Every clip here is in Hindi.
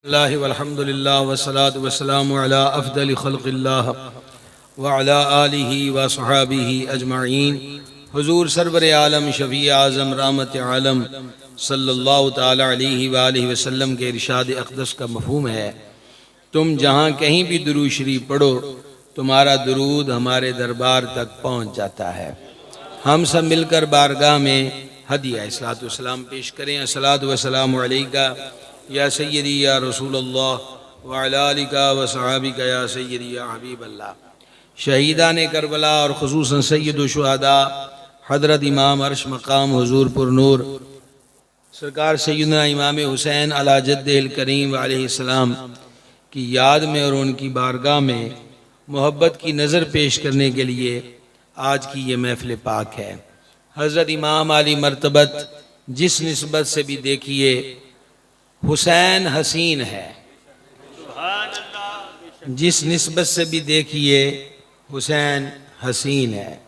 अल्लाह वल्हम्दुलिल्लाह वस्सलातु वस्सलामु अला अफ़्ज़लि ख़ल्क़िल्लाह व अला आलिहि व सहाबिहि अजमईन। हुज़ूर सरवर आलम शफ़ी आज़म रहमत आलम सल्लल्लाहु ताला अलैहि व आलिहि वसल्लम के इरशाद अक़दस का मफ़हूम है, तुम जहाँ कहीं भी दुरूद शरीफ पढ़ो तुम्हारा दुरूद हमारे दरबार तक पहुँच जाता है। हम सब मिलकर बारगाह में हदिया सलातो सलाम पेश करें। अस्सलातु वस्सलामु अलैका या सय्यदी या रसूलल्लाह व अला आलिका व सहाबिका या सय्यदी या हबीबल्लाह। शहीदान करबला और खुसूसन सय्यदुश शुहदा हज़रत इमाम अर्श मकाम हुज़ूर पुरनूर सरकार सय्यदना इमाम हुसैन अला जद्दिल करीम अलैहिस्सलाम की याद में और उनकी बारगाह में मोहब्बत की नज़र पेश करने के लिए आज की ये महफ़िल पाक है। हज़रत इमाम अली मर्तबत जिस निस्बत से भी देखिए हुसैन हसीन है, जिस निस्बत से भी देखिए हुसैन हसीन है।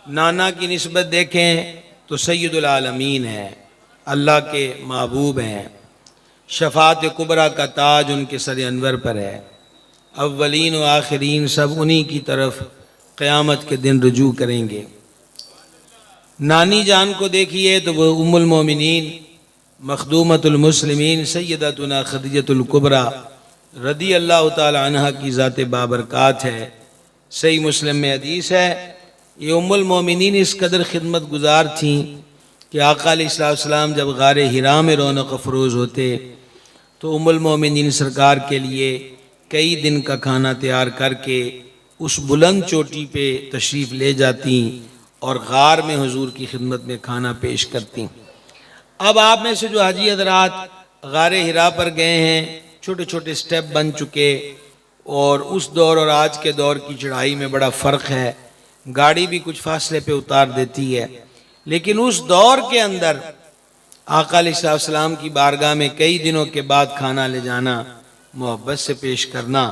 नाना की निस्बत देखें तो सैयदुल आलमीन है, अल्लाह के महबूब हैं। शफ़ात कुबरा का ताज उनके सर अनवर पर है। अव्वलीन व आखिरीन सब उन्हीं की तरफ क़यामत के दिन रुजू करेंगे। नानी जान को देखिए तो वह उम्मुल मोमिनीन मखदूमतुल मुस्लिमीन सैयदतुना खदीजतुल कुबरा रदी अल्लाह ताला अन्हा की ज़ात बाबरकात है। सही मुस्लिम में हदीस है, ये उम्मुल मोमिनीन इस कदर खिदमत गुजार थीं कि आका अलैहिस्सलाम जब गारे हिरा में रौनक अफरोज़ होते तो उम्मुल मोमिनीन सरकार के लिए कई दिन का खाना तैयार करके उस बुलंद चोटी पे तशरीफ़ ले जाती और गार में हुजूर की खिदमत में खाना पेश करती। अब आप में से जो हाजी हज़रात गारे हिरा पर गए हैं, छोटे छोटे स्टेप बन चुके और उस दौर और आज के दौर की चढ़ाई में बड़ा फ़र्क है। गाड़ी भी कुछ फासले पे उतार देती है, लेकिन उस दौर के अंदर आका अलैहिस्सलाम की बारगाह में कई दिनों के बाद खाना ले जाना, मोहब्बत से पेश करना,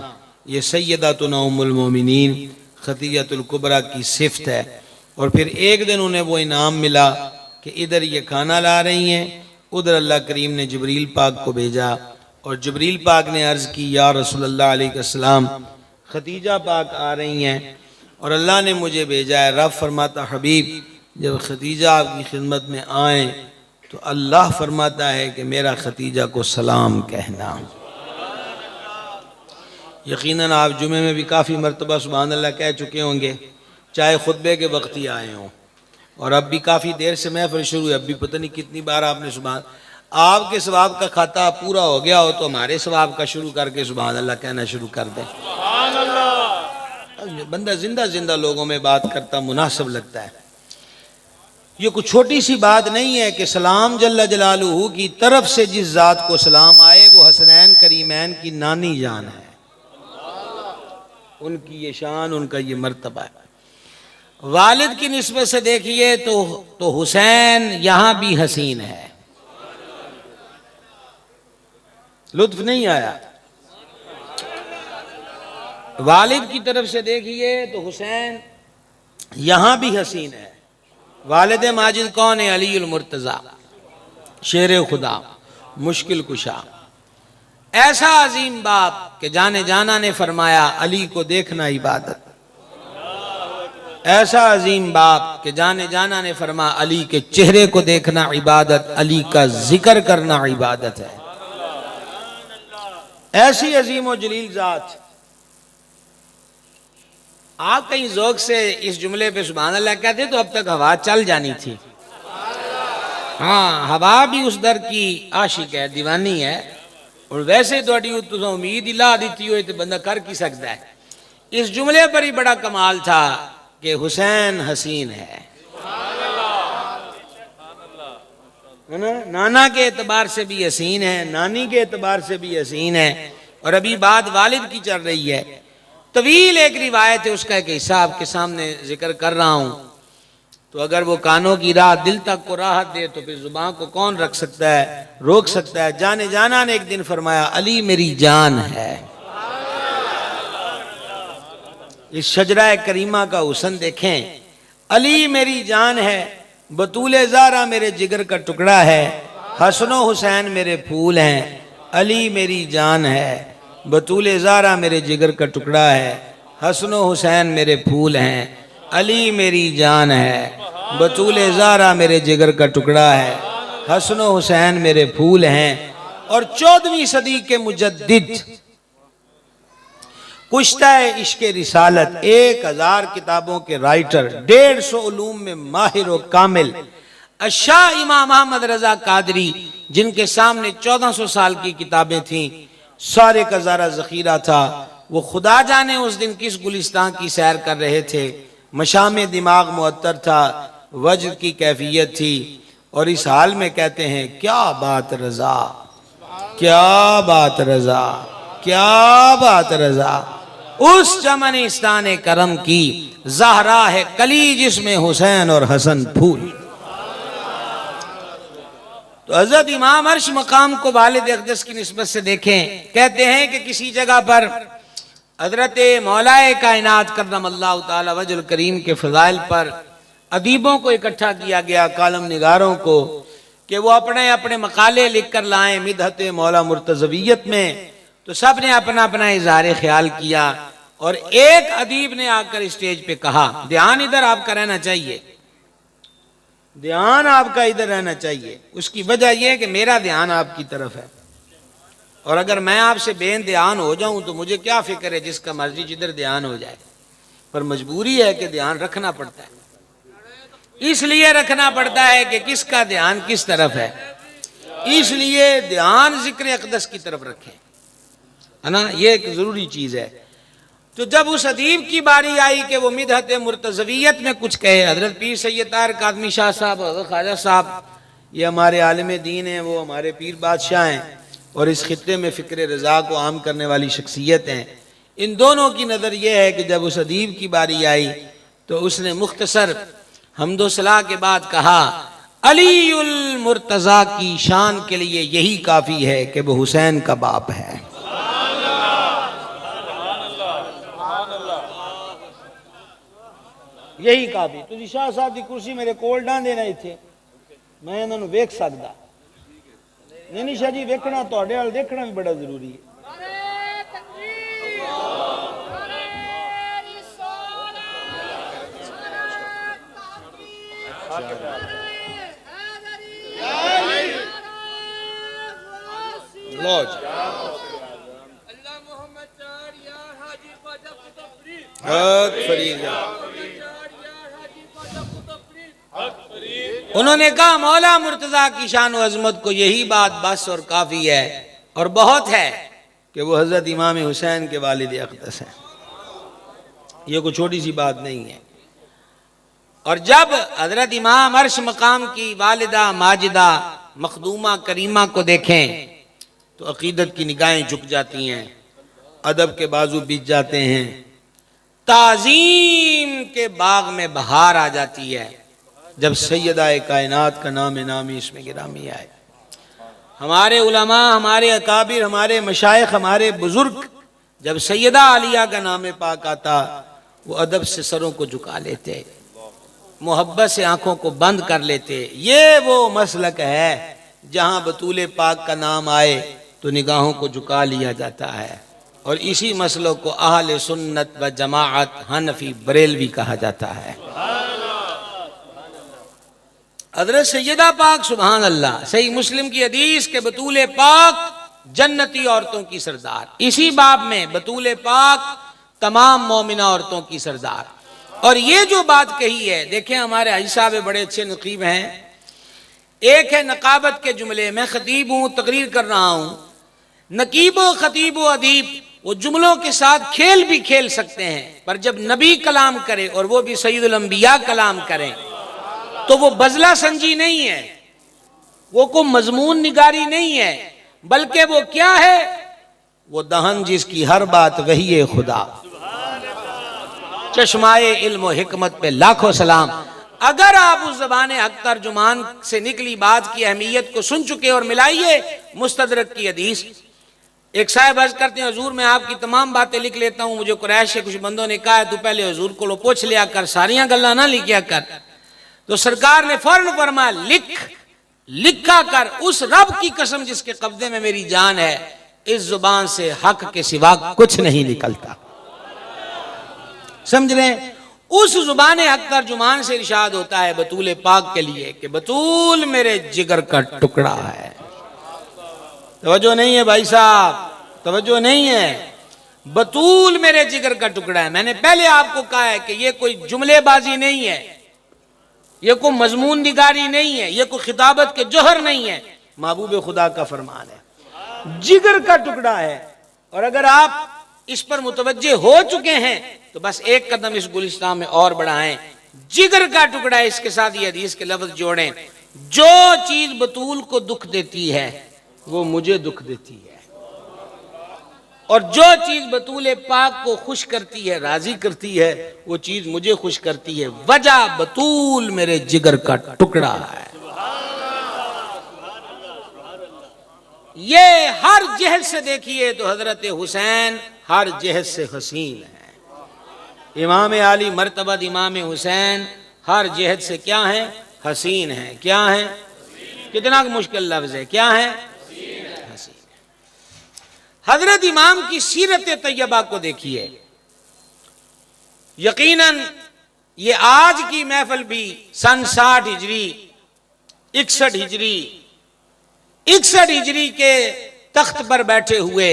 ये सैयदतुना उम्मुल मोमिनीन खदीजतुल कुबरा की सिफ़त है। और फिर एक दिन उन्हें वो इनाम मिला कि इधर ये खाना ला रही हैं, उधर अल्लाह करीम ने जिब्रील पाक को भेजा और जिब्रील पाक ने अर्ज़ की या रसूलल्लाह अलैहिस्सलाम खदीजा पाक आ रही हैं और अल्लाह ने मुझे भेजा है। रब फरमाता हबीब जब खदीजा आपकी खिदमत में आए तो अल्लाह फरमाता है कि मेरा खदीजा को सलाम कहना। यकीनन आप जुमे में भी काफ़ी मरतबा सुभान अल्लाह कह चुके होंगे, चाहे खुतबे के वक्त ही आए हों और अब भी काफ़ी देर से महफ़िल शुरू है, अब भी पता नहीं कितनी बार आपने सुभान। आपके सवाब का खाता पूरा हो गया हो तो हमारे सवाब का शुरू करके सुभान अल्लाह कहना शुरू कर दें। बंदा जिंदा जिंदा लोगों में बात करता मुनासिब लगता है। ये कुछ छोटी सी बात नहीं है कि सलाम जल्ला जलालुहू की तरफ से जिस ज़ात को सलाम आए वो हसनैन करीमैन की नानी जान है, उनकी ये शान, उनका ये मर्तबा है। वालिद की निस्बत से देखिए तो हुसैन यहां भी हसीन है। लुत्फ नहीं आया? वालिद की तरफ से देखिए तो हुसैन यहां भी हसीन है। वालिद माजिद कौन है? अलीउल मुर्तज़ा, शेर खुदा, मुश्किल कुशा। ऐसा अजीम बाप कि जाने जाना ने फरमाया अली को देखना इबादत। ऐसा अजीम बाप कि जाने जाना ने फरमा अली के चेहरे को देखना इबादत, अली का जिक्र करना इबादत है। ऐसी अजीम और जलील ज़ात। आप कहीं ज़ौक़ से इस जुमले पे सुभान अल्लाह कहते तो अब तक हवा चल जानी थी। हाँ, हवा भी उस दर की आशिक है, दीवानी है। और वैसे थोड़ी उम्मीद ही ला दी हो तो बंदा कर की सकता है। इस जुमले पर ही बड़ा कमाल था कि हुसैन हसीन है ना? नाना के एतबार से भी हसीन है, नानी के एतबार से भी हसीन है। और अभी बात वालिद की चल रही है। तवील एक रिवायत है, उसका एक हिस्सा आपके सामने जिक्र कर रहा हूं। तो अगर वो कानों की राह दिल तक को राहत दे तो फिर जुबान को कौन रख सकता है, रोक सकता है। जाने जाना ने एक दिन फरमाया अली मेरी जान है। इस शजरा करीमा का हुस्न देखें, अली मेरी जान है, बतूले ज़ारा मेरे जिगर का टुकड़ा है, हसनो हुसैन मेरे फूल हैं, अली मेरी जान है, बतूल ज़ारा मेरे जिगर का टुकड़ा है, हसन हुसैन मेरे फूल हैं। अली मेरी जान है, बतूल ज़ारा मेरे जिगर का टुकड़ा है, हसन हुसैन मेरे फूल हैं। और 14वीं सदी के मुजद्दिद कुश्ता इश्क़ रिसालत, 1000 किताबों के राइटर, 150 उलूम में माहिर व कामिल शाह इमाम अहमद रजा कादरी, जिनके सामने 1400 साल की किताबें थीं, सारे का ज़ारा ज़ख़ीरा था। वो खुदा जाने उस दिन किस गुलिस्तान की सैर कर रहे थे, मशाम दिमाग मुअत्तर था, वज्र की कैफियत थी। और इस हाल में कहते हैं, क्या बात रजा, क्या बात रजा, क्या बात रजा, उस चमनिस्तान करम की ज़हरा है कली, जिसमें हुसैन और हसन फूल। तो हजरत इमाम अर्श मकाम को वालिद अक़दस की निस्बत से देखें। कहते हैं कि किसी जगह पर हजरत मौलाए कायनात करमल्लाहु ताला वजहुल करीम के फ़ज़ाइल पर अदीबों को इकट्ठा किया गया, कालम निगारों को, कि वो अपने अपने मकाले लिख कर लाएं मिदहत मौला मुर्तज़वियत में। तो सब ने अपना अपना इज़हार ख्याल किया और एक अदीब ने आकर स्टेज पे कहा, ध्यान इधर आपका रहना चाहिए, ध्यान आपका इधर रहना चाहिए। उसकी वजह यह है कि मेरा ध्यान आपकी तरफ है, और अगर मैं आपसे बेध्यान हो जाऊं तो मुझे क्या फिक्र है, जिसका मर्जी जिधर ध्यान हो जाए। पर मजबूरी है कि ध्यान रखना पड़ता है। इसलिए रखना पड़ता है कि किसका ध्यान किस तरफ है, इसलिए ध्यान जिक्र अक़दस की तरफ रखें, है ना, ये एक जरूरी चीज है। तो जब उस अदीब की बारी आई कि वो मिदहत मुर्तज़वियत में कुछ कहे, हजरत पीर सैयद तारिक आज़मी शाह साहब, हजरत ख्वाजा साहब, ये हमारे आलिम दीन हैं, वो हमारे पीर बादशाह हैं और इस खित्ते में फ़िक्र रज़ा को आम करने वाली शख्सियत हैं। इन दोनों की नज़र यह है कि जब उस अदीब की बारी आई तो उसने मुख्तसर हम्दो सलाह के बाद कहा, अलीउल मुर्तज़ा की शान के लिए यही काफ़ी है कि वो हुसैन का बाप है। यही काफी। तुझी शाह साहब की कुर्सी मेरे कोल डां देना इत्थे, मैं इन्होंने वेख सकदा नहीं। शाह जी वेखना, तुहाडे वाल देखना भी बड़ा जरूरी है। उन्होंने कहा, मौला मुर्तज़ा की शान व अज़मत को यही बात बस और काफ़ी है और बहुत है कि वो हज़रत इमाम हुसैन के वालिद अक़दस हैं। ये कोई छोटी सी बात नहीं है। और जब हज़रत इमाम अर्श मकाम की वालिदा माजिदा मखदूमा करीमा को देखें तो अक़ीदत की निगाहें झुक जाती हैं, अदब के बाजू बीत जाते हैं, ताज़ीम के बाग में बहार आ जाती है जब सैयदा कायनात का नाम नामी इसमें गिरामी आए। हमारे उलमा, हमारे अकाबिर, हमारे मशाइख, हमारे बुजुर्ग जब सैयदा आलिया का नाम पाक आता वो अदब से सरों को झुका लेते, मोहब्बत से आंखों को बंद कर लेते। ये वो मसलक है जहां बतूल पाक का नाम आए तो निगाहों को झुका लिया जाता है, और इसी मसलों को अहले सुन्नत व जमाअत हनफी बरेलवी कहा जाता है। हज़रत सैयदा पाक सुभान अल्लाह, सही मुस्लिम की हदीस के बतूल पाक जन्नती औरतों की सरदार, इसी बाब में बतूल पाक तमाम मोमिना औरतों की सरदार। और ये जो बात कही है, देखें हमारे हाजी साहब बड़े अच्छे नकीब हैं। एक है नकाबत के जुमले, मैं खतीब हूँ, तकरीर कर रहा हूँ। नकीब व खतीब व अदीब वो जुमलों के साथ खेल भी खेल सकते हैं, पर जब नबी कलाम करे और वो भी सैयदुल अंबिया कलाम करें तो वो बजला संजी नहीं है, वो को मजमून निगारी नहीं है, बल्कि वो क्या है, वो दहन जिसकी हर बात वही है खुदा। चश्माए इल्म व हिकमत पे लाखों सलाम। अगर आप उस ज़बान हक तर्जुमान से निकली बात की अहमियत को सुन चुके और मिलाइए मुस्तदरक की हदीस। एक साहब अर्ज करते हैं, हुजूर मैं आपकी तमाम बातें लिख लेता हूँ, मुझे कुरैश के कुछ बंदों ने कहा है तू पहले हुजूर को लो पूछ लिया कर, सारियां गल्लां ना लिखिया कर। तो सरकार ने फौरन फरमाया लिख, लिखा कर उस रब की कसम जिसके कब्जे में मेरी जान है, इस जुबान से हक के सिवा कुछ नहीं निकलता। समझ रहे हैं? उस जुबान हक तर्जुमान से इरशाद होता है बतूल पाक के लिए कि बतूल मेरे जिगर का टुकड़ा है। तवज्जो नहीं है भाई साहब, तवज्जो नहीं है। बतूल मेरे जिगर का टुकड़ा है। मैंने पहले आपको कहा है कि यह कोई जुमलेबाजी नहीं है, यह कोई मजमून निगारी नहीं है, यह कोई खिताबत के जोहर नहीं है, महबूब खुदा का फरमान है, जिगर का टुकड़ा है। और अगर आप इस पर मुतवज्जे हो चुके हैं तो बस एक कदम इस गुलिस्तान में और बढ़ाएं। जिगर का टुकड़ा है, इसके साथ ये हदीस के लफ्ज जोड़ें, जो चीज बतूल को दुख देती है वो मुझे दुख देती है, और जो चीज बतूल पाक को खुश करती है, राजी करती है, वो चीज मुझे खुश करती है। वजह बतूल मेरे जिगर का टुकड़ा है। ये हर जहद से देखिए तो हजरत हुसैन हर जहद से हसीन है। इमाम आली मर्तबा इमाम हुसैन हर जहद से क्या है? हसीन है। क्या है? कितना मुश्किल लफ्ज है, क्या है? हसीन। हजरत इमाम की सीरत तैयबा को देखिए। यकीनन ये आज की महफिल भी सन 60 हिजरी 61 हिजरी 61 हिजरी के तख्त पर बैठे हुए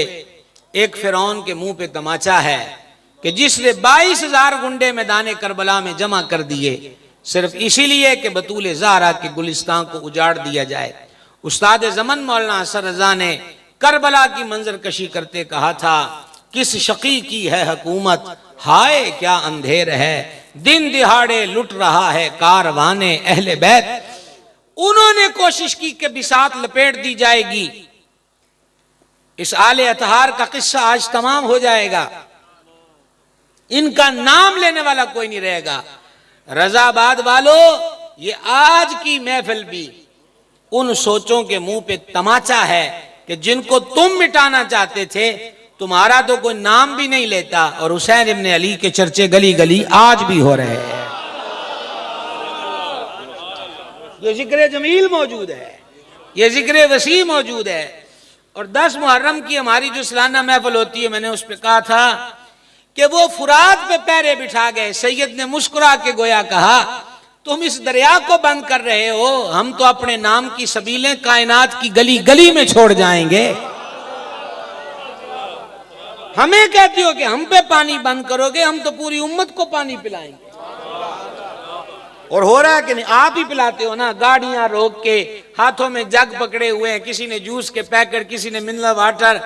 एक फिरौन के मुंह पे तमाचा है कि जिसने 22,000 गुंडे मैदान करबला में जमा कर दिए सिर्फ इसीलिए कि बतूल ज़हरा के गुलिस्तान को उजाड़ दिया जाए। उस्ताद ज़मन मौलाना असर रज़ा ने करबला की मंजर कशी करते कहा था, किस शकी की है हुकूमत, हाय क्या अंधेर है, दिन दिहाड़े लुट रहा है कारवाने अहले बैत। उन्होंने कोशिश की कि बिसात लपेट दी जाएगी, इस आले अतहार का किस्सा आज तमाम हो जाएगा, इनका नाम लेने वाला कोई नहीं रहेगा। रजाबाद वालों, ये आज की महफिल भी उन सोचों के मुंह पे तमाचा है कि जिनको तुम मिटाना चाहते थे, तुम्हारा तो कोई नाम भी नहीं लेता, और हुसैन इब्न अली के चर्चे गली गली आज भी हो रहे हैं। ये जिक्र जमील मौजूद है, ये जिक्र वसी मौजूद है। और 10 मुहर्रम की हमारी जो सालाना महफिल होती है, मैंने उस पर कहा था कि वो फुरात पे पैरे बिठा गए। सैयद ने मुस्कुरा के गोया कहा, तुम इस दरिया को बंद कर रहे हो, हम तो अपने नाम की सबीलें कायनात की गली गली में छोड़ जाएंगे। हमें कहती हो कि हम पे पानी बंद करोगे, हम तो पूरी उम्मत को पानी पिलाएंगे। और हो रहा है कि नहीं? आप ही पिलाते हो ना, गाड़ियां रोक के, हाथों में जग पकड़े हुए हैं, किसी ने जूस के पैकेट, किसी ने मिनरल वाटर,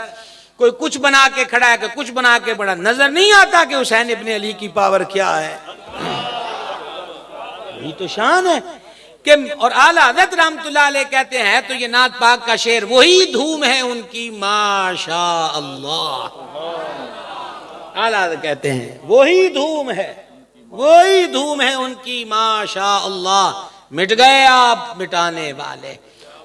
कोई कुछ बना के खड़ा है, कुछ बना के बड़ा। नजर नहीं आता कि हुसैन इब्न अली की पावर क्या है? यही तो शान है कि, और आला हज़रत रहमतुल्लाह अलैह कहते हैं, तो ये नात पाक का शेर, वही धूम है उनकी माशा अल्लाह। आला हज़रत कहते हैं वही धूम है, वही धूम है उनकी माशा अल्लाह। मिट गए आप मिटाने वाले,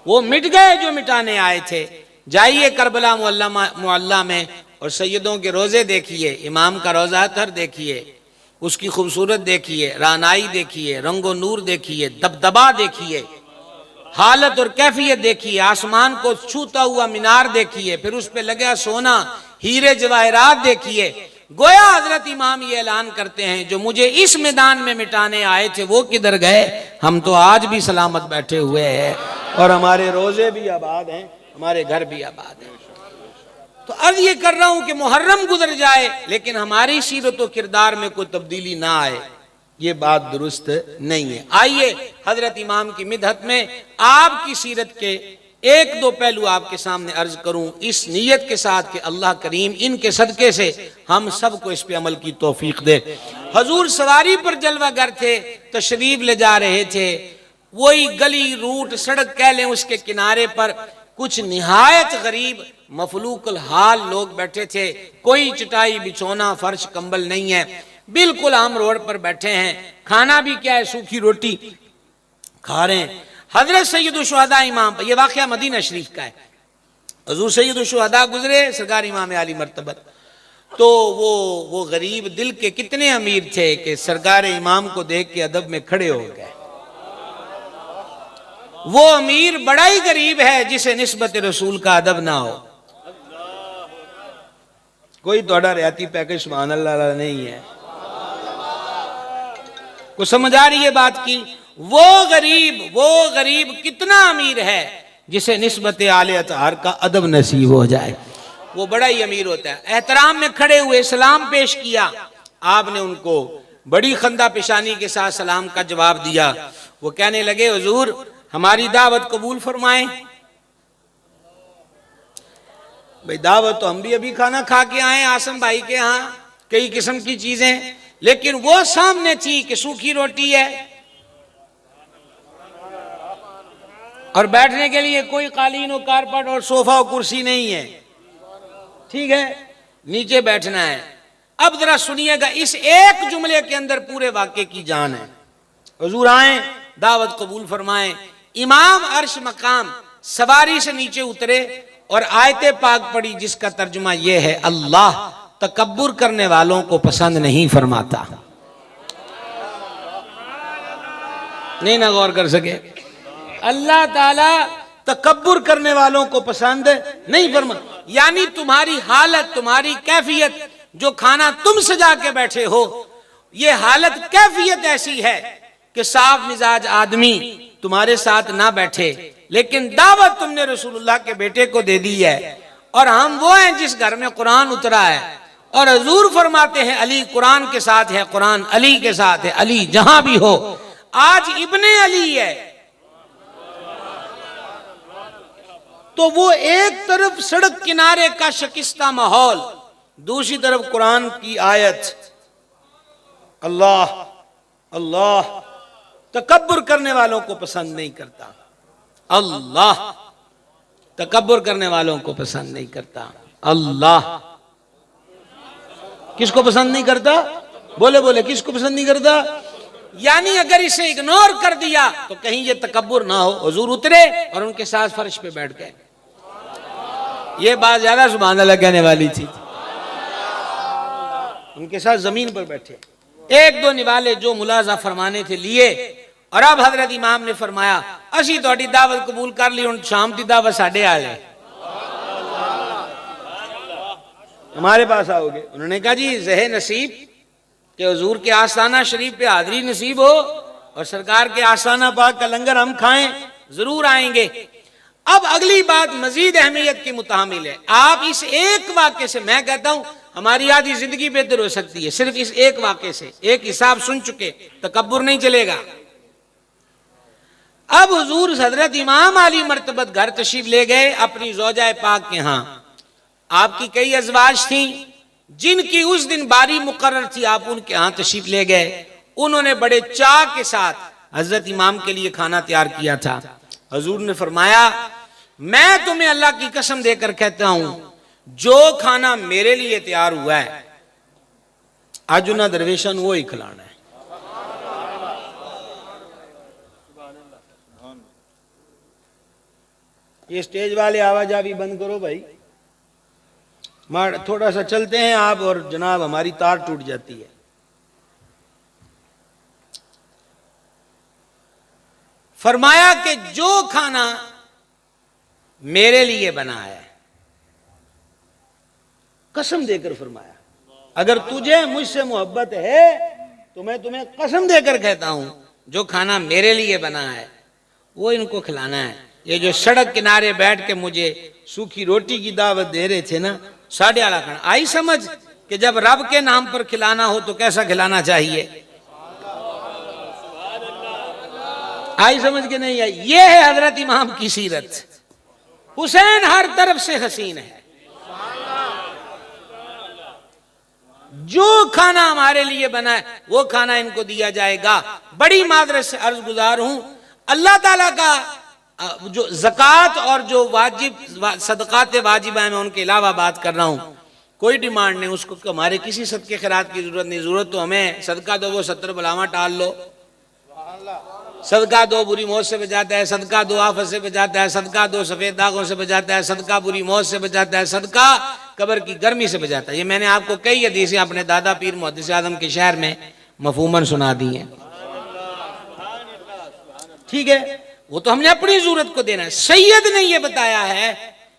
वो मिट गए जो मिटाने आए थे। जाइए करबला मुअल्ला में और सैयदों के रोजे देखिए, इमाम का रोजा अतहर देखिए, उसकी खूबसूरत देखिए, रानाई देखिए, रंगो नूर देखिए, दबदबा देखिए, हालत और कैफियत देखिए, आसमान को छूता हुआ मीनार देखिए, फिर उस पे लगा सोना, हीरे जवाहरात देखिए। गोया हजरत इमाम ये ऐलान करते हैं, जो मुझे इस मैदान में मिटाने आए थे वो किधर गए? हम तो आज भी सलामत बैठे हुए हैं, और हमारे रोजे भी आबाद हैं, हमारे घर भी आबाद हैं। तो अर्ज ये कर रहा हूं कि मुहर्रम गुजर जाए लेकिन हमारी सीरत और किरदार में कोई तब्दीली ना आए, ये बात दुरुस्त नहीं है। आइए हजरत इमाम की मिदहत में आपकी सीरत के एक दो पहलू आपके सामने अर्ज करूं, इस नीयत के साथ कि अल्लाह करीम इनके सदके से हम सबको इस पे अमल की तौफीक दे। हजूर सवारी पर जलवागर थे, तशरीफ ले जा रहे थे, वही गली रूट सड़क कह लें, उसके किनारे पर कुछ निहायत गरीब मफलूकल हाल लोग बैठे थे। कोई चटाई बिछोना फर्श कंबल नहीं है, बिल्कुल आम रोड पर बैठे हैं। खाना भी क्या है, सूखी रोटी खा रहे हैं। हजरत सैयद शुहदा इमाम, ये वाकया मदीना शरीफ का है, हजूर सैयद शुहदा गुजरे, सरकार इमाम आली मर्तबत, तो वो गरीब दिल के कितने अमीर थे कि सरकार इमाम को देख के अदब में खड़े हो गए। वो अमीर बड़ा ही गरीब है जिसे निस्बत रसूल का अदब ना हो। कोई थोड़ा रियाती पैकेज सुभान अल्लाह नहीं है। को समझ आ रही है बात की? वो गरीब कितना अमीर है जिसे निस्बत आले अतहार का अदब नसीब हो जाए, वो बड़ा ही अमीर होता है। एहतराम में खड़े हुए सलाम पेश किया, आपने उनको बड़ी खंदा पेशानी के साथ सलाम का जवाब दिया। वो कहने लगे हुजूर हमारी दावत कबूल फरमाएं। भाई दावत तो हम भी अभी खाना खा के आए आसम भाई के यहाँ, कई किस्म की चीजें, लेकिन वो सामने थी कि सूखी रोटी है और बैठने के लिए कोई कालीन और कारपेट और सोफा और कुर्सी नहीं है। ठीक है, नीचे बैठना है। अब जरा सुनिएगा, इस एक जुमले के अंदर पूरे वाक्य की जान है। हुजूर आए, दावत कबूल फरमाएं। इमाम अर्श मकाम सवारी से नीचे उतरे और आयते पाक पढ़ी जिसका तर्जुमा यह है, अल्लाह तकब्बुर करने वालों को पसंद नहीं फरमाता। नहीं ना गौर कर सके, अल्लाह ताला तकब्बुर करने वालों को पसंद नहीं फरमाता। यानी तुम्हारी हालत, तुम्हारी कैफियत, जो खाना तुम सजा के बैठे हो, ये हालत कैफियत ऐसी है कि साफ मिजाज आदमी तुम्हारे साथ ना बैठे, लेकिन दावत तुमने रसूलुल्लाह के बेटे को दे दी है। और हम वो हैं जिस घर में कुरान उतरा है, और हजूर फरमाते हैं अली कुरान के साथ है, कुरान अली के साथ है, अली जहां भी हो। आज इब्ने अली है, तो वो एक तरफ सड़क किनारे का शिकस्ता माहौल, दूसरी तरफ कुरान की आयत, अल्लाह अल्लाह तकब्बुर करने वालों को पसंद नहीं करता। अल्लाह तकब्बुर करने वालों को पसंद नहीं करता। अल्लाह किसको पसंद नहीं करता? बोले बोले, किसको पसंद नहीं करता? यानी अगर इसे इग्नोर कर दिया तो कहीं ये तकब्बुर ना हो। हुजूर उतरे और उनके साथ फर्श पे बैठ गए। ये बात ज्यादा सुभान अल्लाह कहने वाली थी। उनके साथ जमीन पर बैठे, एक दो निवाले जो मुलाजा फरमाने थे लिए, और अब हजरत इमाम ने फरमाया असी थोड़ी दावत कबूल कर ली, हुण शाम की दावत साढ़े आ जाए, हमारे पास आओगे। उन्होंने कहा जी जहे नसीब कि हुजूर के आस्थाना शरीफ पे हाजिरी नसीब हो और सरकार के आस्थाना पाक का लंगर हम खाएं, जरूर आएंगे। अब अगली बात मजीद अहमियत की मुतामिल है। आप इस एक वाक्य से, मैं कहता हूं हमारी आधी जिंदगी बेहतर हो सकती है सिर्फ इस एक वाक्य से। एक हिसाब सुन चुके, तकब्बुर नहीं चलेगा। अब हुजूर हजरत इमाम आली मर्तबत घर तशरीफ ले गए अपनी ज़ौजाए पाक के यहाँ। आपकी कई अज़वाज थी जिनकी उस दिन बारी मुकर्रर थी, आप उनके यहाँ तशरीफ ले गए। उन्होंने बड़े चाह के साथ हजरत इमाम के लिए खाना तैयार किया था। हुजूर ने फरमाया मैं तुम्हें अल्लाह की कसम देकर कहता हूं, जो खाना मेरे लिए तैयार हुआ है आज उन्हें दरवेशन वो ही खिलाना है। ये स्टेज वाले आवाजावी बंद करो भाई, थोड़ा सा चलते हैं आप और जनाब हमारी तार टूट जाती है। फरमाया कि जो खाना मेरे लिए बना है, कसम देकर फरमाया अगर तुझे मुझसे मोहब्बत है तो मैं तुम्हें कसम देकर कहता हूं जो खाना मेरे लिए बना है वो इनको खिलाना है। ये जो सड़क किनारे बैठ के मुझे सूखी रोटी की दावत दे रहे थे ना, साढ़े आला खाना, आई समझ कि जब रब के नाम पर खिलाना हो तो कैसा खिलाना चाहिए। आई समझ के नहीं आई? ये है हजरत इमाम की सीरत। हुसैन हर तरफ से हसीन है। जो खाना हमारे लिए बना है वो खाना इनको दिया जाएगा। बड़ी मादरत से अर्ज गुजार हूं, अल्लाह ताला का जो ज़कात और जो वाजिब सदकात वाजिबा है मैं उनके अलावा बात कर रहा हूं। कोई डिमांड नहीं उसको, हमारे किसी सदके खैरात की जरूरत नहीं। जरूरत तो हमें सदका दो वो 70 बलावा टाल लो, सदका दो बुरी मौत से बचाता है, सदका दो आफत से बचाता है, सदका दो सफेद दागों से बचाता है, सदका बुरी मौत से बचाता है, सदका कब्र की गर्मी से बचाता है। ये मैंने आपको कई हदीसें अपने दादा पीर मुहद्दिस आज़म के शहर में मफहूमन सुना दी हैं। ठीक है, वो तो हमने अपनी जरूरत को देना है। सैयद ने ये बताया है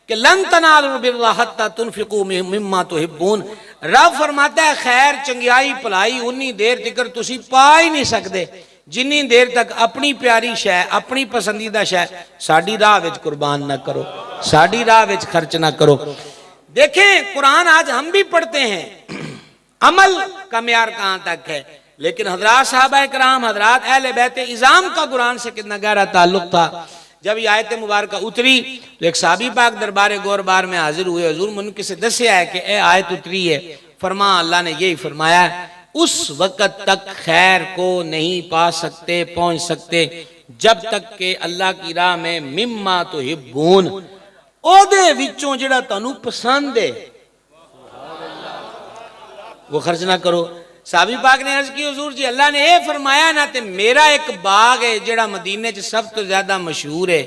कि लन तनालुल बिर्रा हत्ता तुनफिकू मिम्मा तुहिब्बून। रब फरमाता है खैर चंगियाई भलाई उन्नी देर तक तुसी पा ही नहीं सकते जिन्नी देर तक अपनी प्यारी शै अपनी पसंदीदा शै साडी राह विच कुर्बान ना करो, साडी राह विच खर्च ना करो। देखें कुरान आज हम भी पढ़ते हैं, अमल का म्यार कहां तक है, लेकिन हजरात साहबा कराम हजरात अहले बैत इज़ाम का कुरान से कितना गहरा ताल्लुक था। जब ये आयत मुबारक उतरी तो एक साहबी पाक दरबार गौरबार में हाजिर हुए, हुजूर मुझे किसी दस्या है कि ए आयत उतरी है। फरमा अल्लाह ने यही फरमाया उस वक़्त तक खैर को नहीं पा सकते पहुंच सकते जब तक के अल्लाह की राह में मिम्मा तुहिब्बून ओदे विचों जेड़ा तानू पसंद है वो खर्च ना करो। साहबी पाक ने अर्ज की हुजूर जी अल्लाह ने यह फरमाया ना ते मेरा एक बाग है जेड़ा मदीने च सब तो ज्यादा मशहूर है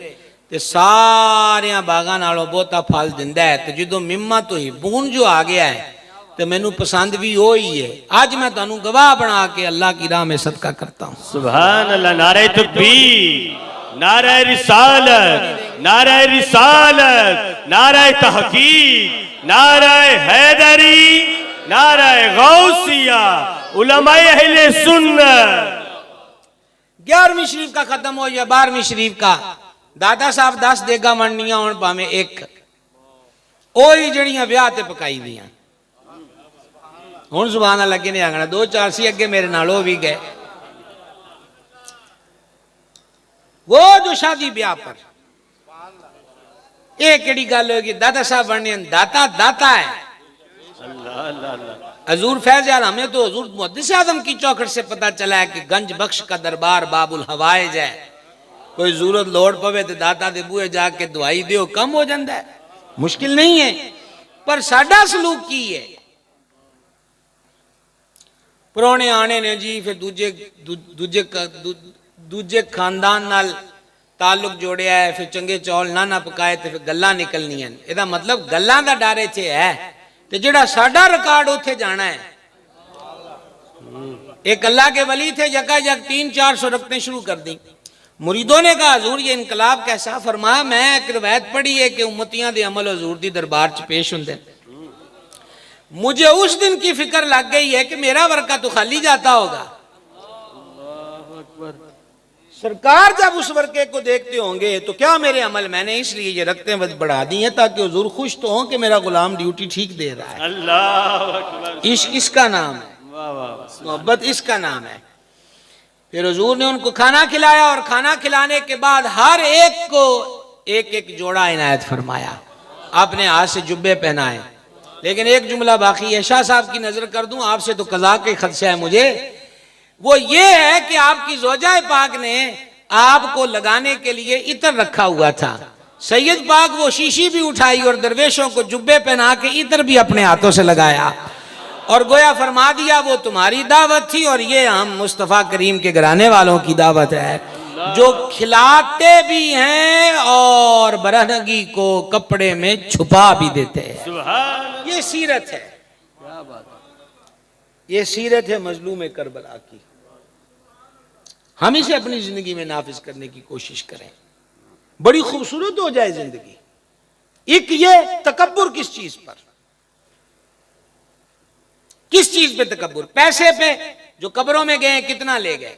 ते सारे बागां नालों बहुता फल दिंदा है, ते जो मिम्मा तुहिब्बून जो आ गया है तो मैनू पसंद भी वो ही है। आज मैं तुहानू गवाह बना के अल्लाह की राह में सदका करता हूँ। सुभान अल्लाह। नारे तकबीर, नारे रिसालत, नारे रिसालत, नारे तहकीक, नारे हैदरी, नारे गौसिया, उलमाए अहले सुन्नत। 11वीं शरीफ का खत्म हो या 12वीं शरीफ का दादा साहब 10 देगा मंडियां होने भावे एक ओही जड़ियां ब्याह ते पकाई दियां हुण सुभान अल्लाह लगे नहीं आंगना 2-4 सी अगे मेरे नाल हो भी गए। वो जो शादी ब्याह पर एक केड़ी गल होगी दादा साहब बनने दाता दाता है। हजूर फैज आल हमें तो हजूर मुहद्दिस आज़म की चौखट से पता चला है कि गंज बख्श का दरबार बाबुल हवाइज है। कोई जरूरत लोड़ पवे तो दाता दे बूहे जाके दवाई दियो कम हो जाता है, मुश्किल नहीं है। पर साडा सलूक की है पुराने आने ने जी फिर दूजे खानदान नाल ताल्लुक जोड़िया है, फिर चंगे चौल ना पकाए तो फिर गल्लां निकलनियां। एदा मतलब गल्लां दा डर इत्थे है ते जेड़ा साडा रिकॉर्ड उत्थे जाना है। एक अल्लाह के वली थे यकायक 300-400 रखने शुरू कर दी। मुरीदों ने कहा हजूर ये इनकलाब कैसा? फरमाया मैं एक रिवायत पढ़ी है कि उम्मतियां दे अमल हजूर दी दरबार च पेश होंदे। मुझे उस दिन की फिक्र लग गई है कि मेरा वर्का तो खाली जाता होगा। सरकार जब उस वर्के को देखते होंगे तो क्या मेरे अमल मैंने इसलिए ये रखते बढ़ा दी है ताकि हुजूर खुश तो हो कि मेरा गुलाम ड्यूटी ठीक दे रहा है। अल्लाह इश्क इसका नाम है, मोहब्बत इसका नाम है। फिर हुजूर ने उनको खाना खिलाया और खाना खिलाने के बाद हर एक को एक एक जोड़ा इनायत फरमाया, आपने हाथ से जुब्बे पहनाए। लेकिन एक जुमला बाकी है, शाह साहब की नजर कर दूं आपसे तो कज़ा के खदशा है मुझे, वो ये है कि आपकी ज़ौजा पाक ने आपको लगाने के लिए इतर रखा हुआ था। सैयद पाक वो शीशी भी उठाई और दरवेशों को जुब्बे पहना के इतर भी अपने हाथों से लगाया और गोया फरमा दिया वो तुम्हारी दावत थी और ये हम मुस्तफ़ा करीम के घराने वालों की दावत है जो खिलाते भी हैं और बरहनगी को कपड़े में छुपा भी देते हैं। ये सीरत है, क्या बात है, ये सीरत है मजलूम करबला की। हम इसे अपनी जिंदगी में नाफिज करने की कोशिश करें, बड़ी खूबसूरत हो जाए जिंदगी। एक ये तकब्बुर किस चीज पर, किस चीज पे तकब्बुर? पैसे पे जो कब्रों में गए कितना ले गए,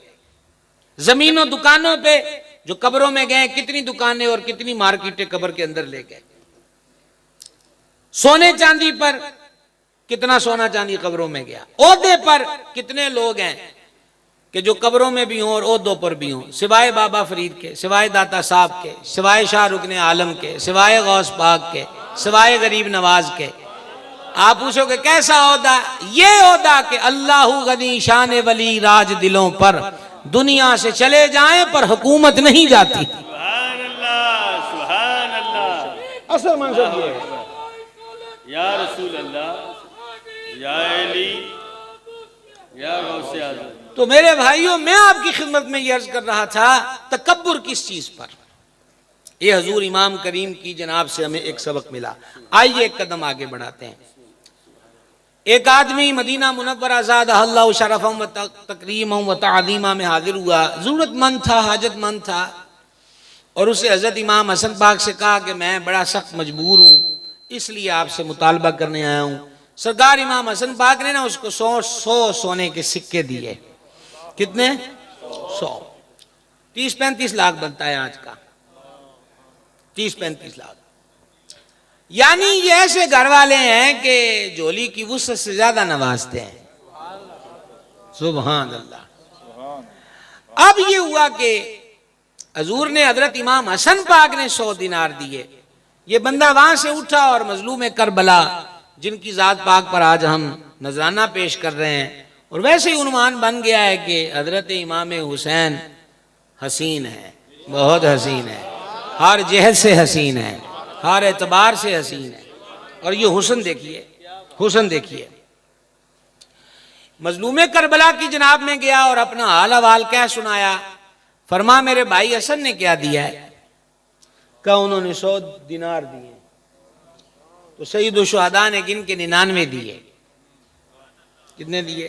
जमीनों दुकानों पे जो कब्रों में गए कितनी दुकानें और कितनी मार्केटें कब्र के अंदर ले गए, सोने चांदी पर कितना सोना चांदी कब्रों में गया, ओहदे पर कितने लोग हैं कि जो कब्रों में भी हों और ओहदों पर भी हों, सिवाय बाबा फरीद के, सिवाय दाता साहब के, सिवाय शाह रुकने आलम के, सिवाय गौस पाक के, सिवाय गरीब नवाज के। आप पूछोगे कैसा ओहदा? ये ओहदा कि अल्लाह गनी शान वली राज दिलों पर, दुनिया से चले जाएं पर हुकूमत नहीं जाती। सुभान अल्लाह, सुभान अल्लाह। असल मंजर ये है या रसूल अल्लाह, या अली, या गौसे आज़म। तो मेरे भाइयों मैं आपकी खिदमत में ये अर्ज कर रहा था तकब्बुर किस चीज पर। ये हजूर इमाम करीम की जनाब से हमें एक सबक मिला। आइए एक कदम आगे बढ़ाते हैं। एक आदमी मदीना मुनव्वरा ज़ादहल्लाहु शरफ़न व तकरीमन व ताज़ीमा में हाजिर हुआ। जरूरतमंद था, हाजतमंद था, और उसे हजरत इमाम हसन पाक से कहा कि मैं बड़ा सख्त मजबूर हूँ, इसलिए आपसे मुतालबा करने आया हूँ। सरकार इमाम हसन पाक ने ना उसको 100 सोने के सिक्के दिए। कितने? 100। 30-35 लाख बनता है आज का, 30-35 लाख। यानी ये ऐसे घर वाले हैं कि झोली की वुसअत से ज्यादा नवाजते हैं। सुभान अल्लाह। अब ये हुआ कि हजूर ने हजरत इमाम हसन पाक ने 100 दिनार दिए। ये बंदा वहां से उठा और मजलूम करबला, जिनकी जात पाक पर आज हम नजराना पेश कर रहे हैं, और वैसे ही उन्वान बन गया है कि हजरत इमाम हुसैन हसीन है, बहुत हसीन है, हर जहद से हसीन है, हर एतबार से हसीन है। और ये हुस्न देखिए, हुस्न देखिए। मजलूम करबला की जनाब में गया और अपना हाल हवाल क्या सुनाया। फरमा मेरे भाई हसन ने क्या दिया है? कहा उन्होंने 100 दिनार दिए। तो सईद शुहदा ने गिन के 99 दिए। कितने दिए?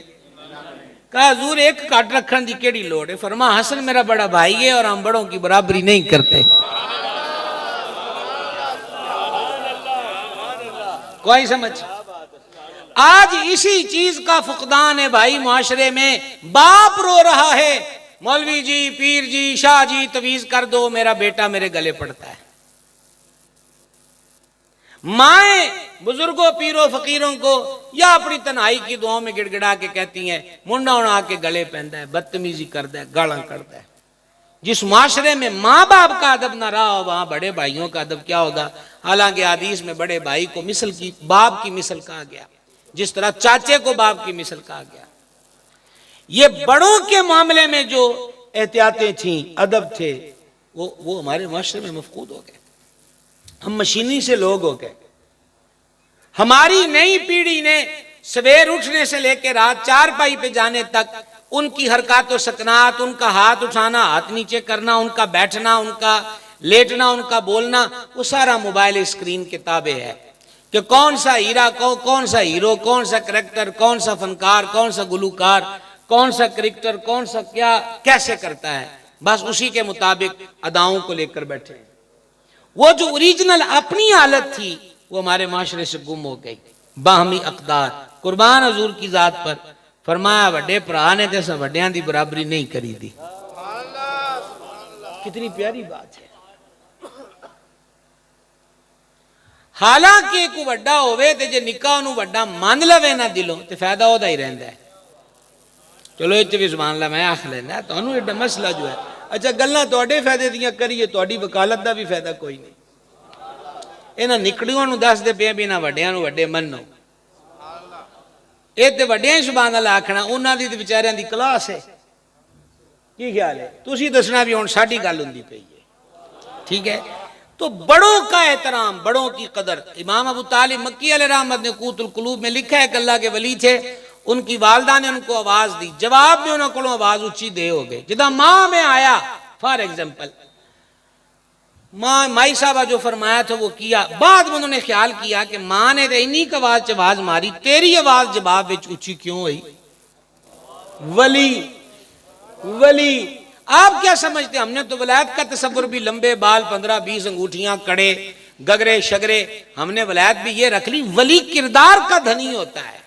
कहा हजूर एक काट रखने की केड़ी लोड़ है। फरमा हसन मेरा बड़ा भाई है और हम बड़ों की बराबरी नहीं करते। कोई समझ? आज इसी चीज का फुकदान है भाई माशरे में। बाप रो रहा है, मौलवी जी, पीर जी, शाह जी तवीज कर दो, मेरा बेटा मेरे गले पड़ता है। माएं बुजुर्गों, पीरों, फकीरों को या अपनी तन्हाई की दुआओं में गिड़गिड़ा के कहती हैं, मुंडा उड़ा के गले पहनता है, बदतमीजी करता है, गाला करता है। जिस माशरे में माँ बाप का अदब ना रहा हो, वहां बड़े भाइयों का अदब क्या होगा। हालांकि हदीस में बड़े भाई को मिसल की बाप की मिसल कहा गया, जिस तरह चाचे को बाप की मिसल कहा गया। ये बड़ों के मामले में जो एहतियातें थी, अदब थे, वो हमारे माशरे में मफकूद हो गए। हम मशीनी से लोग हो गए। हमारी नई पीढ़ी ने सवेर उठने से लेकर रात चारपाई पे जाने तक उनकी हरकत और सकनात, उनका हाथ उठाना, हाथ नीचे करना, उनका बैठना, उनका लेटना, उनका बोलना, वो सारा मोबाइल स्क्रीन के ताबे है कि कौन सा हीरा, कौन सा हीरो, कौन सा करेक्टर, कौन सा फनकार, कौन सा गुलूकार, कौन सा क्रिकेटर, कौन सा क्या कैसे करता है। बस उसी के मुताबिक अदाओं को लेकर बैठे हैं। वो जो ओरिजिनल अपनी हालत थी वो हमारे माशरे से गुम हो गई। बाहमी अकदार कुर्बान हजूर की जात पर। फरमाया वड्डे भरा ने तो वड्डियां दी बराबरी नहीं करी दी। कितनी प्यारी बात है। हालांकि कोई वड्डा होवे ते जे निका उन्होंने वड्डा मान लवे ना दिलों तो फायदा ओदा ही रहता है। चलो इत्थे भी सुभान अल्लाह मैं आख लेना, तुहानू एडा मसला जो है। अच्छा गल्लां तुहाडे फायदे दियां करिए, तुहाडी वकालत दा भी फायदा कोई नहीं। इन्हां निकड़ियों नूं दसदे पे भी इन्हां वड्डियां नूं वड्डे मन्नो। ये तो वड्डियां ही सुभान अल्लाह आखना, उन्हां दी ते विचारियां दी क्लास है। की ख्याल है? तुसीं दसना भी हुण साडी गल हुंदी पई है। ठीक है, तो बड़ों का एहतराम, बड़ों की कदर। इमाम अबू तालिब मक्की अलैहि रहमत ने कूतुल कुलूब में लिखा है कि अल्लाह के वली थे, उनकी वालदा ने उनको आवाज दी, जवाब में उन्होंने को आवाज ऊंची दे हो गई। जिदा मां में आया, फॉर एग्जाम्पल मां माई साहबा जो फरमाया था वो किया। बाद में उन्होंने ख्याल किया कि मां ने तो इन्हीं की आवाज आवाज मारी, तेरी आवाज जवाब में ऊंची क्यों हुई? वली वली आप क्या समझते? हमने तो वलायत का तसव्वुर भी लंबे बाल, 15-20 अंगूठियां, कड़े, गगरे शगरे, हमने वलायत भी ये रख ली। वली किरदार का धनी होता है।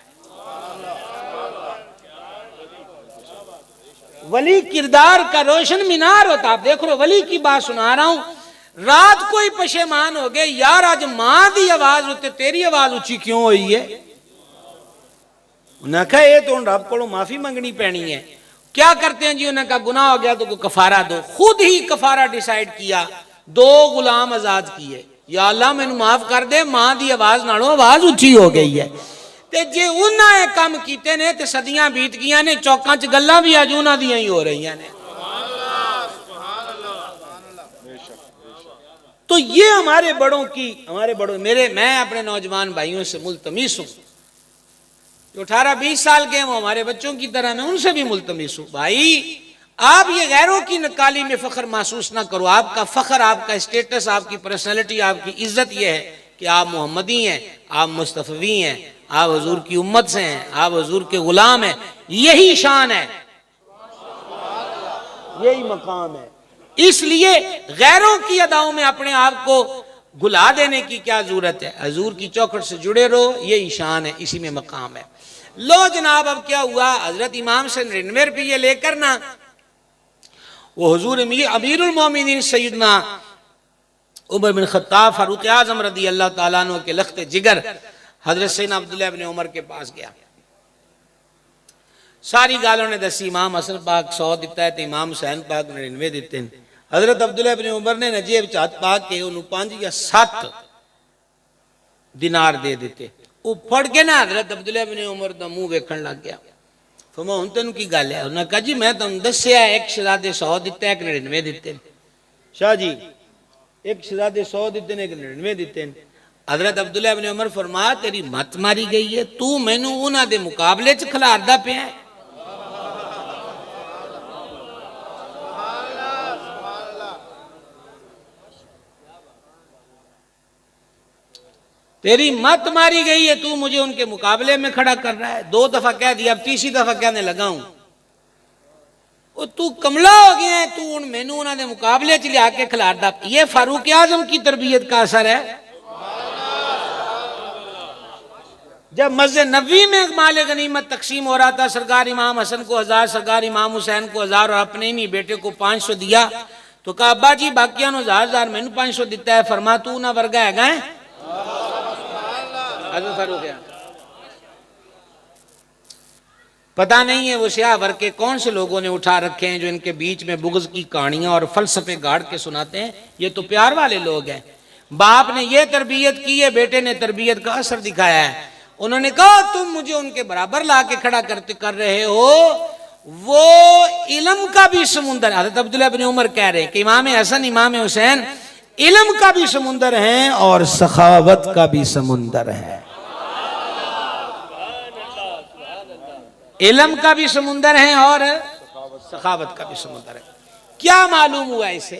वली किरदार का रोशन मीनार होता। आप देख लो, वली की बात सुना रहा हूं। रात को ही पशेमान हो गए, यार आज मां की आवाज होते तेरी आवाज ऊंची क्यों हुई है? उन्हें कहा ये तो रब को माफी मंगनी पैनी है। क्या करते हैं जी? उन्हें कहा गुनाह हो गया तो कोई कफारा दो। खुद ही कफारा डिसाइड किया, 2 गुलाम आजाद किए। या अल्लाह मैनू माफ कर दे, मां की आवाज नालों आवाज ऊंची हो गई है। ते जे उन्हें काम कीते ने ते सदियां बीत गई ने, चौकां च गल्लां भी अज उन्हां दियां ही हो रही ने। तो ये हमारे बड़ों की, हमारे बड़ों, मैं अपने नौजवान भाइयों से मुल्तमिस हूं जो 18-20 साल के हैं, वो हमारे बच्चों की तरह, मैं उनसे भी मुल्तमिस हूं। भाई आप ये गैरों की नकाली में फख्र महसूस ना करो। आपका फख्र, आपका स्टेटस, आपकी पर्सनैलिटी, आपकी इज्जत यह है कि आप मोहम्मदी हैं, आप मुस्तफवी हैं, आप हुजूर की उम्मत से हैं, आप हुजूर के गुलाम हैं। यही शान है, यही मकाम है। इसलिए गैरों की अदाओं में अपने आप को घुला देने की क्या जरूरत है। हजूर की चौखट से जुड़े रहो, ये ईशान है, इसी में मकाम है। लो जनाब, अब क्या हुआ, हजरत इमाम से 99 रुपये लेकर ना वो हुजूर अमीरुल मोमिनीन सैयदना उमर बिन खत्ताब फारूक आजम रदी अल्लाह ताला अन्हु के लख्ते जिगर हजरत सैयदना अब्दुल्लाह इब्न उमर के पास गया। सारी गालों ने दसी, इमाम हसन पाक 100 दिता है तो इमाम हुसैन पाक 99 दिते हैं। हजरत अब्दुल्लाह इब्न उमर ने नजेब चात पाक के उन्होंने 5 या 7 दिनार दे दिते। वो फड़ के ना हजरत अब्दुल्लाह इब्न उमर दा मुंह वेखण लग गया। फरमा हुण तेन की गल है? उन्होंने कहा जी मैं तुम दसिया एक शहजादे 100 दिता है, एक 99 दिते। शाह जी एक शहजादे 100 दिते ने, एक 99 दिते। हजरत अब्दुल्लाह इब्न उमर फरमाया तेरी मत मारी गई है, तू मैनू उन्हां दे मुकाबले च खिलारदा पिया है। तेरी मत मारी गई है, तू मुझे उनके मुकाबले में खड़ा कर रहा है। 2 दफा कह दिया, अब तीसरी दफा कहने लगा हूं वो तू कमला हो गया है, तू उन मैनू उन्होंने मुकाबले च लिया के खिलारदा। ये फारूक आजम की तरबियत का असर है। जब मस्जिद नबी में माल गनीमत तकसीम हो रहा था, सरकार इमाम हसन को 1000, सरकार इमाम हुसैन को 1000 और अपने ही बेटे को 500 दिया। तो कहा अब्बा जी बाकिया 1000 मैनू 500 दिता है। फरमा तू ना वर्गा है। पता नहीं है वो स्याह वर्ग के कौन से लोगों ने उठा रखे हैं जो इनके बीच में बुग़्ज़ की कहानियां और फलसफे गाड़ के सुनाते हैं। ये तो प्यार वाले लोग हैं। बाप ने ये तरबियत की है, बेटे ने तरबियत का असर दिखाया है। उन्होंने कहा तुम मुझे उनके बराबर ला के खड़ा कर रहे हो। वो इल्म का भी समुंदर, हज़रत अब्दुल्लाह इब्न उमर कह रहे हैं कि इमाम हसन इमाम हुसैन इल्म का भी समुंदर है और सखावत का भी समुंदर है। इल्म का भी समुंदर है और सखावत का भी समुंदर है। क्या मालूम हुआ इसे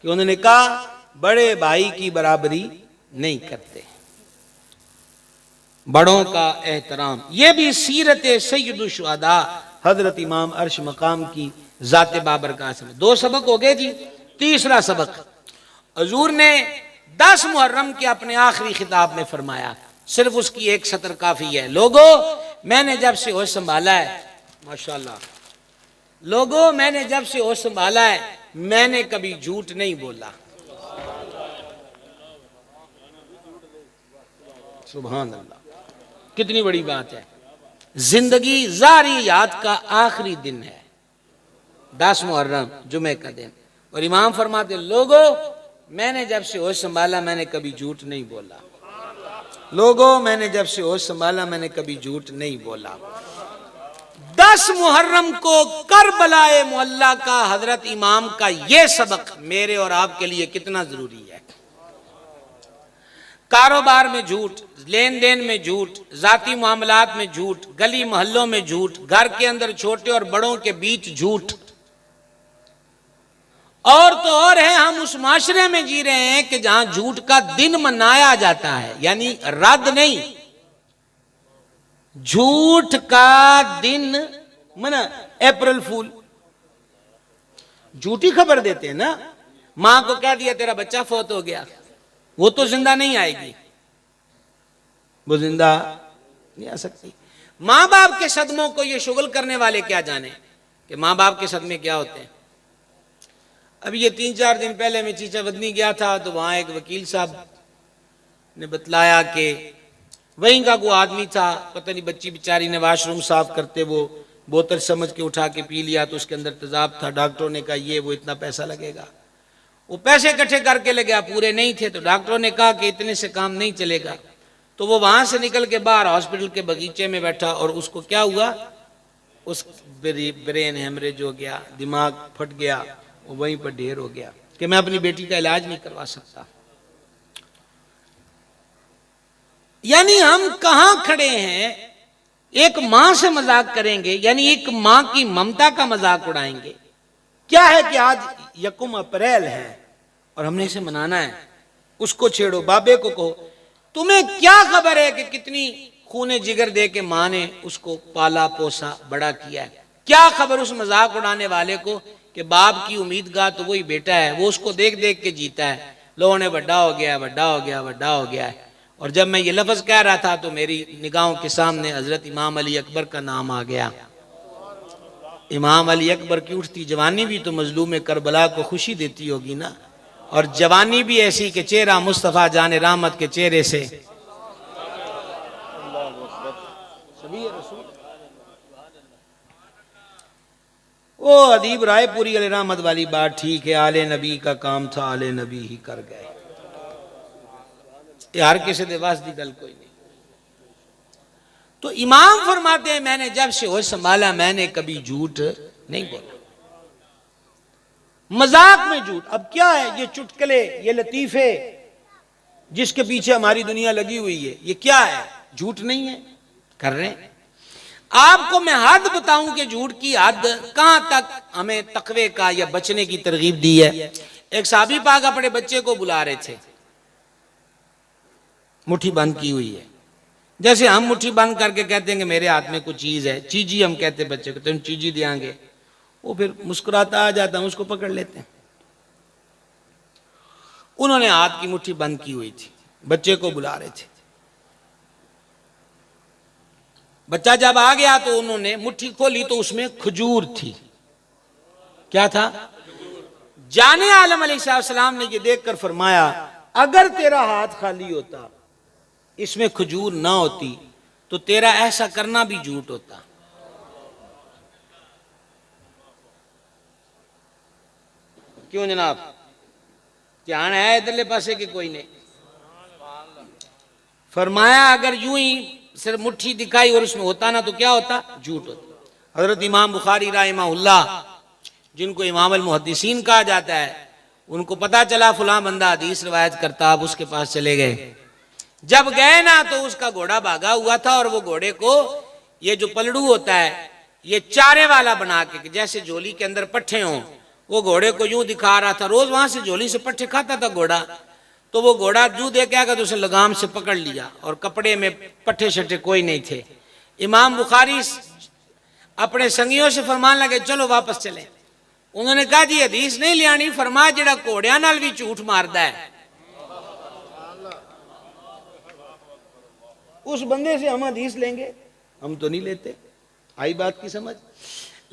कि उन्होंने कहा बड़े भाई की बराबरी नहीं करते, बड़ों का एहतराम। यह भी सीरत सैयदुल शुहदा हजरत इमाम अर्श मकाम की जाते बाबर का असर। 2 सबक हो गए जी। तीसरा सबक हजूर ने 10 मुहर्रम के अपने आखिरी खिताब में फरमाया, सिर्फ उसकी एक सतर काफी है। लोगों मैंने जब से होश संभाला है, माशाल्लाह, लोगों मैंने जब से होश संभाला है मैंने कभी झूठ नहीं बोला। सुभान अल्लाह, कितनी बड़ी बात है। जिंदगी जारी याद का आखिरी दिन है 10 मुहर्रम जुमे का दिन, और इमाम फरमाते लोगों मैंने जब से होश संभाला मैंने कभी झूठ नहीं बोला। लोगों मैंने जब से होश संभाला मैंने कभी झूठ नहीं बोला। 10 मुहर्रम को करबलाए मोहल्ला का हजरत इमाम का यह सबक मेरे और आपके लिए कितना जरूरी है। कारोबार में झूठ, लेन देन में झूठ, जाती मामलात में झूठ, गली मोहल्लों में झूठ, घर के अंदर छोटे और बड़ों के बीच झूठ। और तो और है हम उस माशरे में जी रहे हैं कि जहां झूठ का दिन मनाया जाता है, यानी रद नहीं, झूठ का दिन मना। अप्रैल फूल झूठी खबर देते हैं ना। मां को कह दिया तेरा बच्चा फौत हो गया, वो तो जिंदा नहीं आएगी, वो जिंदा नहीं आ सकती। मां बाप के सदमों को ये शुगल करने वाले क्या जाने कि मां बाप के सदमे क्या होते हैं। अभी ये 3-4 दिन पहले मैं चीचा बदनी गया था तो वहां एक वकील साहब ने बतलाया कि वहीं का कोई आदमी था, पता नहीं बच्ची बेचारी ने वाशरूम साफ करते वो बोतल समझ के उठा के पी लिया तो उसके अंदर तेजाब था। डॉक्टरों ने कहा ये वो इतना पैसा लगेगा। वो पैसे इकट्ठे करके ले गया, पूरे नहीं थे, तो डॉक्टरों ने कहा कि इतने से काम नहीं चलेगा। तो वो वहां से निकल के बाहर हॉस्पिटल के बगीचे में बैठा और उसको क्या हुआ, उस ब्रेन हेमरेज हो गया, दिमाग फट गया, वो वहीं पर ढेर हो गया कि मैं अपनी बेटी का इलाज नहीं करवा सकता। यानी हम कहां खड़े हैं, एक मां से मजाक करेंगे, यानी एक मां की ममता का मजाक उड़ाएंगे। क्या है कि आज 1 अप्रैल है और हमने इसे मनाना है, उसको छेड़ो, बाबे को कहो तुम्हें क्या खबर है कि कितनी खूने जिगर दे के मां ने उसको पाला पोसा बड़ा किया है। क्या खबर उस मजाक उड़ाने वाले को कि बाप की उम्मीदगाह तो वही बेटा है, वो उसको देख देख के जीता है। लोगों ने बड़ा हो गया, बड़ा हो गया, बड़ा हो गया है। और जब मैं ये लफ्ज़ कह रहा था तो मेरी निगाहों के सामने हज़रत इमाम अली अकबर का नाम आ गया। इमाम अली अकबर की उठती जवानी भी तो मजलूम करबला को खुशी देती होगी ना, और जवानी भी ऐसी कि चेहरा मुस्तफ़ा जाने रहमत के चेहरे से। वो अदीब रायपुरी अली रहमत वाली बात ठीक है, आले नबी का काम था, आले नबी ही कर गए। यार किसी दे वास दी गल कोई नहीं। तो इमाम फरमाते हैं मैंने जब से होश संभाला मैंने कभी झूठ नहीं बोला, मजाक में झूठ। अब क्या है ये चुटकुले, ये लतीफे जिसके पीछे हमारी दुनिया लगी हुई है, ये क्या है? झूठ नहीं है, कर रहे हैं। आपको मैं हद बताऊं कि झूठ की हद कहां तक हमें तकवे का या बचने की तरगीब दी है। एक साहबी पाक अपने बच्चे को बुला रहे थे, मुट्ठी बंद की हुई है। जैसे हम मुट्ठी बंद करके कहते हैं कि मेरे हाथ में कुछ चीज है, चीजी हम कहते हैं बच्चे को, तुम चीजी देंगे, वो फिर मुस्कुराता आ जाता, हम उसको पकड़ लेते हैं। उन्होंने हाथ की मुट्ठी बंद की हुई थी, बच्चे को बुला रहे थे। बच्चा जब आ गया तो उन्होंने मुट्ठी खोली तो उसमें खजूर थी। क्या था? जाने आलम अलैहिस्सलाम ने ये देखकर फरमाया अगर तेरा हाथ खाली होता, इसमें खजूर ना होती, तो तेरा ऐसा करना भी झूठ होता। क्यों जनाब, ध्यान है इधरले पासे कि कोई नहीं? फरमाया अगर यूं ही सिर्फ मुट्ठी दिखाई और उसमें होता ना तो क्या होता? झूठ होता। हजरत इमाम बुखारी रहमहुल्लाह, जिनको इमाम अल मुहद्दिसीन कहा जाता है, उनको पता चला फलां बंदा हदीस रिवायत करता, आप उसके पास चले गए। जब गए ना तो उसका घोड़ा भागा हुआ था और वो घोड़े को ये जो पलड़ू होता है ये चारे वाला बना के, जैसे झोली के अंदर पट्ठे हों, वो घोड़े को यूं दिखा रहा था। रोज वहां से झोली से पट्ठे खाता था घोड़ा, तो वो घोड़ा जू दे के आकर तो उसे लगाम से पकड़ लिया और कपड़े में पट्ठे शट्ठे कोई नहीं थे। इमाम बुखारी अपने संगियों से फरमान लगे चलो वापस चले। उन्होंने कहा जी हदीस नहीं लियानी, फरमा जेड़ा घोड़िया नाल भी झूठ मारदा है उस बंदे से हम हदीस लेंगे, हम तो नहीं लेते। आई बात की समझ?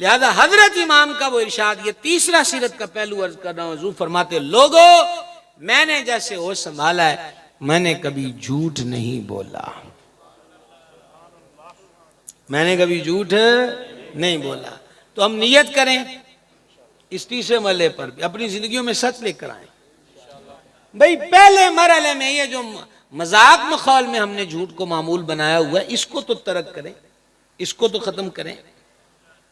लिहाजा हजरत इमाम का वो इरशाद, ये तीसरा सीरत का पहलू अर्ज कर रहा हूं। हुजूर फरमाते लोगों मैंने जैसे होश संभाला है मैंने कभी झूठ नहीं बोला, मैंने कभी झूठ नहीं बोला। तो हम नियत करें इस तीसरे मरले पर भी अपनी जिंदगियों में सच लेकर आए। भाई पहले मरहले में ये जो मजाक मखौल में हमने झूठ को मामूल बनाया हुआ है, इसको तो तरक करें, इसको तो खत्म करें,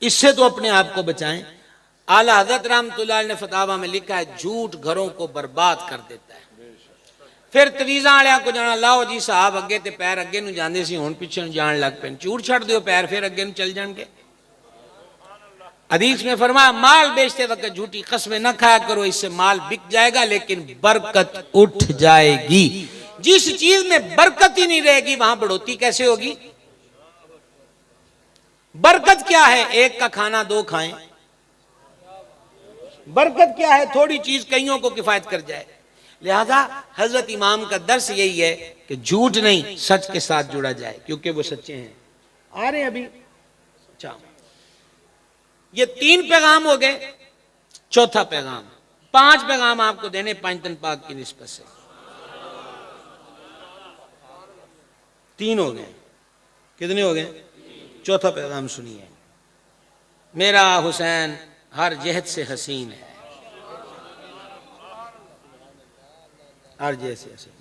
इससे तो अपने आप को बचाएं। आला हज़रत रहमतुल्लाह ने फतावा में लिखा है झूठ घरों को बर्बाद कर देता है। फिर तवीज़ा वालियां को जाना लाओ जी साहब अगे ते पैर अगे नूं जांदे सी हुण पिछे नूं जाण लग पैन, झूठ छड़ दिओ पैर फिर अगे नूं चल जाणगे। हदीस में फरमाया माल बेचते वक्त झूठी कस्में न खाया करो, इससे माल बिक जाएगा लेकिन बरकत उठ जाएगी। जिस चीज में बरकत ही नहीं रहेगी वहां बढ़ोतरी कैसे होगी? बरकत क्या है? एक का खाना दो खाएं। बरकत क्या है? थोड़ी चीज कईयों को किफायत कर जाए। लिहाजा हजरत इमाम का दर्स यही है कि झूठ नहीं सच के साथ जुड़ा जाए, क्योंकि वो सच्चे हैं। आ रहे हैं अभी ये 3 पैगाम हो गए, चौथा पैगाम, 5 पैगाम आपको देने पंजतन पाक की निस्बत से। 3 हो गए, कितने हो गए? चौथा पैगाम सुनिए। मेरा हुसैन हर जहत से हसीन है, हर जहत से हसीन।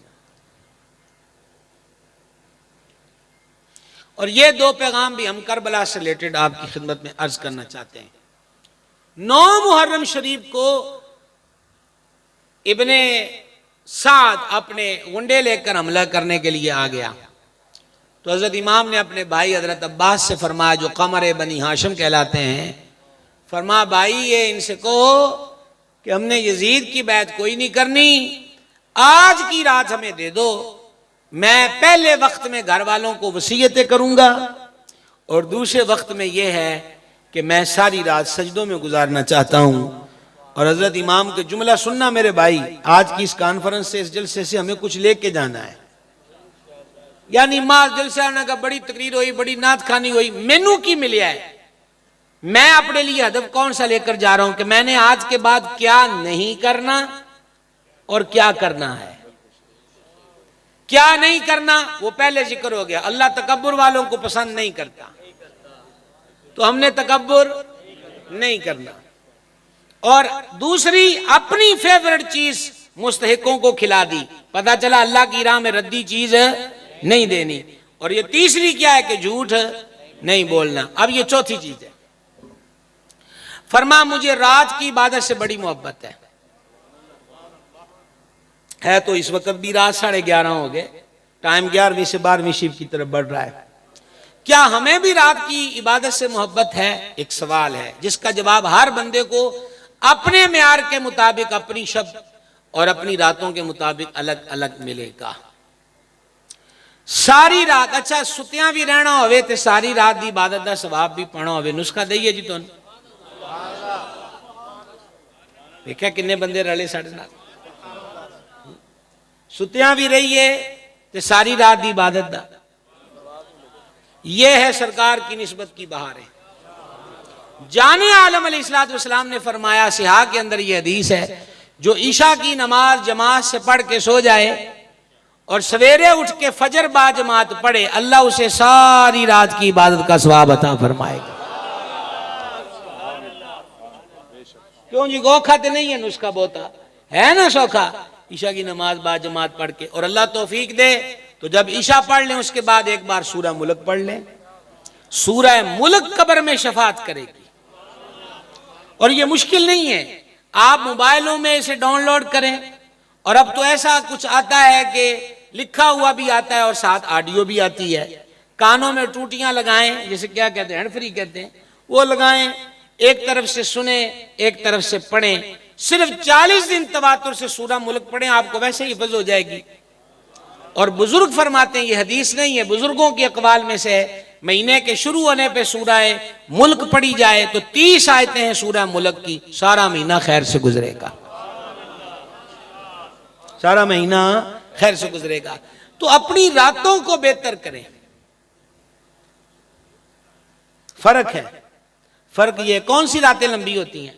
और ये 2 पैगाम भी हम करबला से रिलेटेड आपकी खिदमत में अर्ज करना चाहते हैं। 9 मुहर्रम शरीफ को इब्ने साद अपने गुंडे लेकर हमला करने के लिए आ गया, तो हजरत इमाम ने अपने भाई हजरत अब्बास से फरमाया, जो कमर बनी हाशिम कहलाते हैं, फरमा भाई ये इनसे कहो कि हमने यजीद की बैत कोई नहीं करनी, आज की रात हमें दे दो, मैं पहले वक्त में घर वालों को वसीयतें करूंगा और दूसरे वक्त में यह है कि मैं सारी रात सजदों में गुजारना चाहता हूं और हजरत इमाम के जुमला सुनना मेरे भाई। आज की इस कॉन्फ्रेंस से, इस जलसे से हमें कुछ लेके जाना है। यानी मां जलसे आने का बड़ी तकरीर हुई, बड़ी नात खानी हुई, मेनू की मिलिया है। मैं अपने लिए हदफ कौन सा लेकर जा रहा हूं कि मैंने आज के बाद क्या नहीं करना और क्या करना है। क्या नहीं करना वो पहले जिक्र हो गया। अल्लाह तकब्बुर वालों को पसंद नहीं करता, तो हमने तकब्बुर नहीं करना। और दूसरी, अपनी फेवरेट चीज मुस्तहिकों को खिला दी, पता चला अल्लाह की राह में रद्दी चीज नहीं देनी। और ये तीसरी क्या है कि झूठ नहीं बोलना। अब ये चौथी चीज फरमा मुझे रात की इबादत से बड़ी मोहब्बत है। तो इस वक्त भी रात 11:30 हो गए, टाइम 11वीं से 12वीं शिफ्ट की तरफ बढ़ रहा है। क्या हमें भी रात की इबादत से मोहब्बत है? एक सवाल है जिसका जवाब हर बंदे को अपने म्यार के मुताबिक, अपनी शब्द और अपनी रातों के मुताबिक अलग अलग मिलेगा। सारी रात, अच्छा सुतियां भी रहना होवे ते सारी रात की इबादत का सवाब भी पाना होवे, नुस्खा दईए जी तुहानू। देखा किन्ने बंदे रले साढ़े नाल। सुतियां भी रहिए ते सारी रात की इबादत दा, यह है सरकार की निस्बत की बहार है। जाने आलम अलैहिस्सलाम ने फरमाया, सिहा के अंदर यह हदीस है, जो ईशा की नमाज जमात से पढ़ के सो जाए और सवेरे उठ के फजर बा जमात पढ़े, अल्लाह उसे सारी रात की इबादत का सवाब अता फरमाएगा। क्यों जी, गोखा तो नहीं है नुस्खा, बोता है ना सौखा। ईशा की नमाज बा जमात पढ़ के, और अल्लाह तौफीक दे तो जब ईशा पढ़ लें उसके बाद एक बार सूरह मुल्क पढ़ लें। सूरह मुल्क कब्र में शफात करेगी। और ये मुश्किल नहीं है, आप मोबाइलों में इसे डाउनलोड करें। और अब तो ऐसा कुछ आता है कि लिखा हुआ भी आता है और साथ ऑडियो भी आती है। कानों में टूटियां लगाएं, जैसे क्या कहते हैं, हैंड फ्री कहते हैं, वो लगाएं, एक तरफ से सुने एक तरफ से पढ़ें। सिर्फ 40 दिन तवातुर से सूरह मुल्क पढ़ें, आपको वैसे ही हिफ्ज़ हो जाएगी। और बुजुर्ग फरमाते हैं, ये हदीस नहीं है, बुजुर्गों के अक़वाल में से है, महीने के शुरू होने पे सूरह मुल्क पढ़ी जाए तो 30 आयतें हैं सूरह मुल्क की, सारा महीना खैर से गुजरेगा, सारा महीना खैर से गुजरेगा। तो अपनी रातों को बेहतर करें। फर्क है, फर्क ये, कौन सी रातें लंबी होती हैं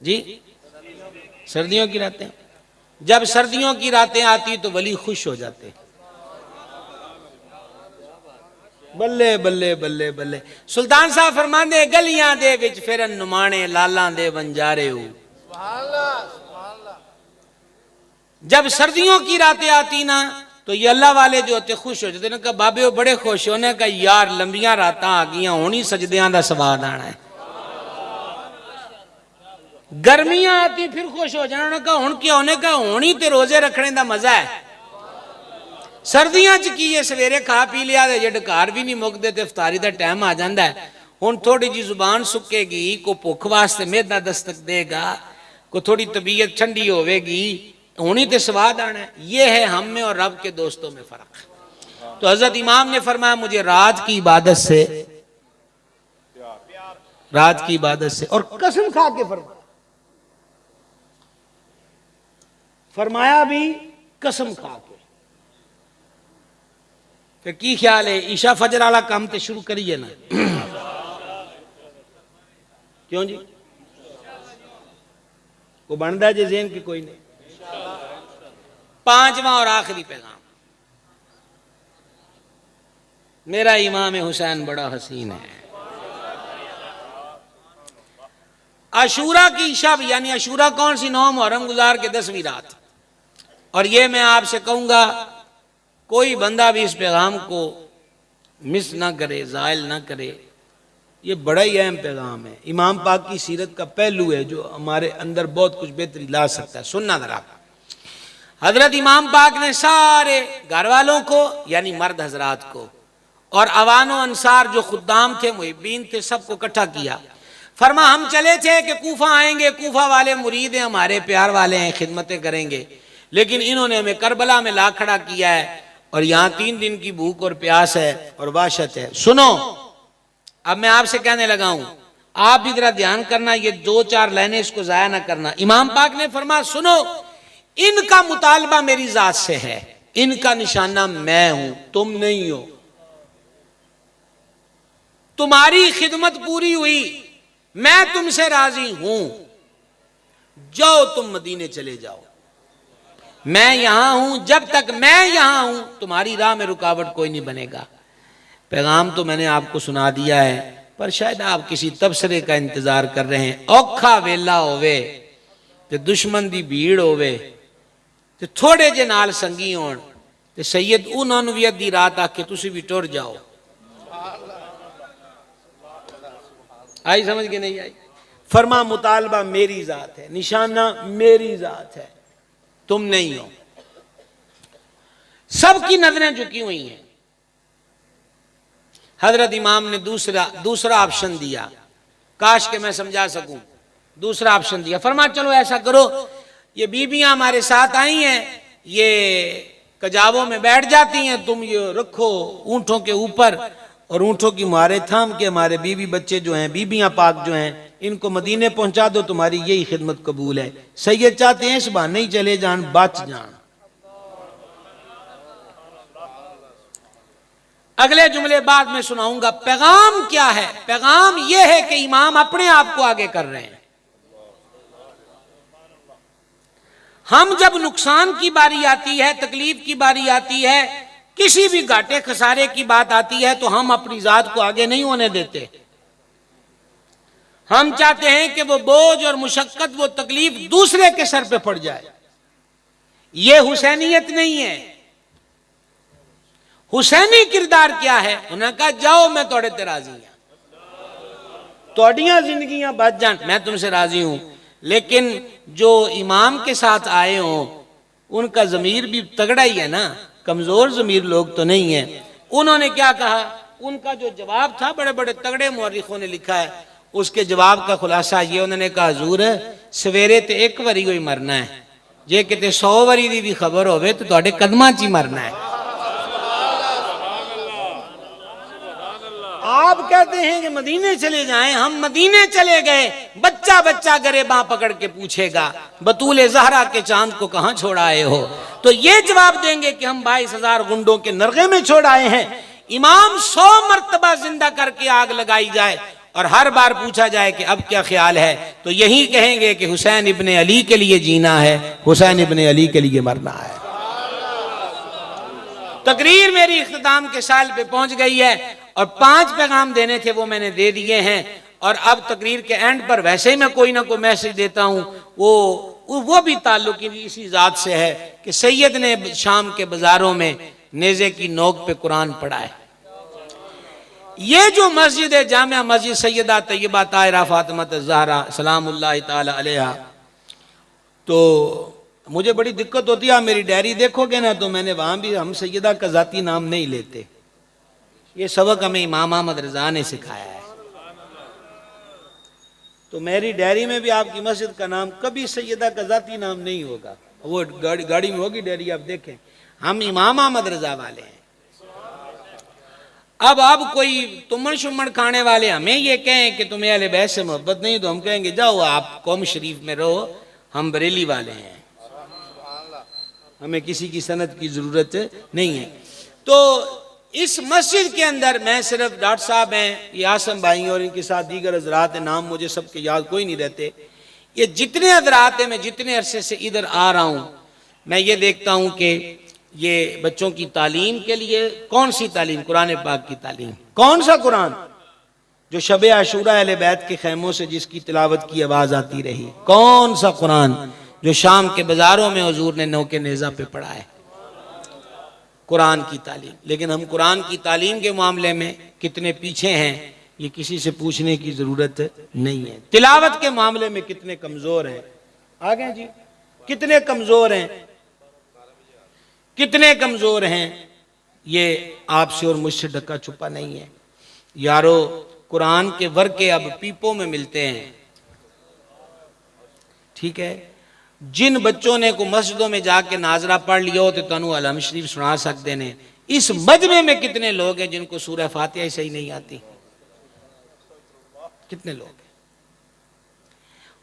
जी? सर्दियों की रातें। जब सर्दियों की रातें आती तो वली खुश हो जाते, बल्ले बल्ले बल्ले बल्ले। सुल्तान साहब फरमाते, गलियां दे विच फिरन नुमाने, लालां दे वंजारे हो। जब सर्दियों की रातें आती ना तो ये अल्लाह वाले जो होते खुश हो जाते। कहा बाबे वो बड़े खुश होने का, यार लंबियां रात आ गई, होनी सजदियां का स्वाद आना है। गर्मियां आती फिर खुश हो जाना, कहा हुण क्या होने का, होनी ते रोजे रखने का मजा है। सर्दियां च की है, सवेरे खा पी लिया जे डकार भी नहीं मुकते तो इफ्तारी का टाइम आ जाता है। हुण थोड़ी जी जुबान सुकेगी, को भुख वास्ते मेदा दस्तक देगा, को थोड़ी तबीयत ठंडी होवेगी, होनी ते स्वाद आना है। ये है हम में और रब के दोस्तों में फर्क। तो हजरत इमाम ने फरमाया, मुझे रात की इबादत से, रात की इबादत से, और कसम खा के फरमाया भी कसम खा के। फिर की ख्याल है, ईशा फजर वाला काम तो शुरू करिए ना। क्यों जी, वो बनता जे ज़हन की कोई नहीं। 5वां और आखिरी पैगाम, मेरा इमाम हुसैन बड़ा हसीन है। अशूरा की शब, यानी अशूरा कौन सी, 9 मुहर्रम गुजार के 10वीं रात। और ये मैं आपसे कहूंगा, कोई बंदा भी इस पैगाम को मिस ना करे, ज़ायल ना करे। ये बड़ा ही अहम पैगाम है, इमाम पाक की सीरत का पहलू है जो हमारे अंदर बहुत कुछ बेहतरी ला सकता है। सुनना जरा, हजरत इमाम पाक ने सारे घर वालों को, यानी मर्द हजरात को, और अवानो अंसार जो खुद्दाम थे, मुहिब्बीन थे, सबको इकट्ठा किया। फरमा हम चले थे कि कूफा आएंगे, कूफा वाले मुरीद हैं, हमारे प्यार वाले हैं, खिदमतें करेंगे, लेकिन इन्होंने हमें करबला में ला खड़ा किया है और यहां 3 दिन की भूख और प्यास है और वाशत है। सुनो, अब मैं आपसे कहने लगा हूं, आप भी जरा ध्यान करना, ये 2-4 लाइनें इसको जाया ना करना। इमाम पाक ने फरमाया, सुनो, इनका मुतालबा मेरी जात से है, इनका निशाना मैं हूं, तुम नहीं हो। तुम्हारी खिदमत पूरी हुई, मैं तुमसे राजी हूं, जाओ तुम मदीने चले जाओ, मैं यहां हूं, जब तक मैं यहां हूं तुम्हारी राह में रुकावट कोई नहीं बनेगा। पैगाम तो मैंने आपको सुना दिया है, पर शायद आप किसी तबसरे का इंतजार कर रहे हैं। औखा वेला होवे ते दुश्मन दी भीड़ होवे ते थोड़े जे नाल संगी होण ते सैयद उन्हां नूं वी अद्धी रात आके तुसी भी टुर जाओ। आई समझ के नहीं आई? फरमा मुतालबा मेरी जात है, निशाना मेरी जात है, तुम नहीं हो। सबकी नजरें झुकी हुई हैं। हजरत इमाम ने दूसरा ऑप्शन दिया, काश के मैं समझा सकूं। दूसरा ऑप्शन दिया, फरमा चलो ऐसा करो, ये बीबियां हमारे साथ आई हैं, ये कजावों में बैठ जाती हैं, तुम ये रखो ऊंटों के ऊपर और ऊंटों की मारे थाम के हमारे बीवी बच्चे जो हैं, बीबियां पाक जो हैं, इनको मदीने पहुंचा दो, तुम्हारी यही खिदमत कबूल है। सैयद चाहते हैं इस बहाने ही चले जान, बच जान। अगले जुमले बाद में सुनाऊंगा। पैगाम क्या है? पैगाम यह है कि इमाम अपने आप को आगे कर रहे हैं। हम जब नुकसान की बारी आती है, तकलीफ की बारी आती है, किसी भी घाटे खसारे की बात आती है, तो हम अपनी जात को आगे नहीं होने देते। हम चाहते हैं कि वो बोझ और मुशक्कत, वो तकलीफ दूसरे के सर पे पड़ जाए। ये हुसैनियत नहीं है। हुसैनी किरदार क्या है? उन्होंने कहा जाओ मैं थोड़े ते राजी हूं, तोड़ियां जिंदगियां बच जान, मैं तुमसे राजी हूं। लेकिन जो इमाम के साथ आए हो उनका जमीर भी तगड़ा ही है ना, कमजोर जमीर लोग तो नहीं है। उन्होंने क्या कहा? उनका जो जवाब था, बड़े बड़े तगड़े मुअर्रिखों ने लिखा है, उसके जवाब का खुलासा ये, उन्होंने कहा हुजूर सवेरे ते एक बारी कोई मरना है, जे किते 100 बारी दी भी खबर होवे तो तुहाडे कदमां च ही मरना है। आप कहते हैं कि मदीने चले जाएं, हम मदीने चले गए, बच्चा बच्चा गरेबां पकड़ के पूछेगा बतूले ज़हरा के चांद को कहां छोड़ आए हो, तो ये जवाब देंगे कि हम 22,000 गुंडों के नरगे में छोड़ आए हैं। इमाम 100 मर्तबा जिंदा करके आग लगाई जाए और हर बार पूछा जाए कि अब क्या ख्याल है, तो यही कहेंगे कि हुसैन इब्ने अली के लिए जीना है, हुसैन इब्ने अली के लिए मरना है। तकरीर मेरी इख्तिताम के साल पे पहुंच गई है और 5 पैगाम देने थे वो मैंने दे दिए हैं। और अब तकरीर के एंड पर वैसे ही मैं कोई ना कोई मैसेज देता हूं, वो भी ताल्लुक इसी जात से है कि सैयद ने शाम के बाजारों में नेज़े की नोक पे कुरान पढ़ा है। ये जो मस्जिद है, जामिया मस्जिद सैयदा तैयबा ताहिरा फातिमा ज़हरा सलामुल्लाह ताला अलैहा, तो मुझे बड़ी दिक्कत होती है। आप मेरी डायरी देखोगे ना तो मैंने वहां भी हम सैयदा का जाती नाम नहीं लेते। ये सबक हमें इमाम अहमद रजा ने सिखाया है। तो मेरी डायरी में भी आपकी मस्जिद का नाम कभी सैयदा का जाती नाम नहीं होगा। वो गाड़ी में होगी डायरी, आप देखें, हम इमाम अहमद रजा वाले हैं। अब कोई तुमन शुमन खाने वाले हमें ये कहें कि तुम्हें अहले बैत से मोहब्बत नहीं, तो हम कहेंगे जाओ आप कौम शरीफ में रहो, हम बरेली वाले हैं, हमें किसी की सनद की जरूरत नहीं है। तो इस मस्जिद के अंदर मैं सिर्फ डॉक्टर साहब हैं, ये आसम भाई और इनके साथ दीगर हजरात हैं, नाम मुझे सबके याद कोई नहीं रहते। ये जितने हजरात हैं, मैं जितने अरसे से इधर आ रहा हूँ, मैं ये देखता हूँ कि ये बच्चों की तालीम के लिए कौन सी तालीम? कुरान पाक की तालीम। कौन सा कुरान? जो शबे आशूरा अहले बैत के खैमों से जिसकी तिलावत की आवाज आती रही। कौन सा कुरान? जो शाम के बाजारों में हुजूर ने नौके नेजा पे पढ़ा है, कुरान की तालीम। लेकिन हम कुरान की तालीम के मामले में कितने पीछे हैं, ये किसी से पूछने की जरूरत नहीं है। तिलावत के मामले में कितने कमजोर हैं, आगे जी, कितने कमजोर हैं, कितने कमजोर हैं, ये आपसे और मुझसे ढका छुपा नहीं है। यारो, कुरान के वर्के अब पीपों में मिलते हैं, ठीक है। जिन बच्चों ने को मस्जिदों में जाके नाजरा पढ़ लिया हो तो तनु अलम शरीफ सुना सकते ने। इस मजमे में कितने लोग हैं जिनको सूरह फातिहा ही सही नहीं आती? कितने लोग हैं?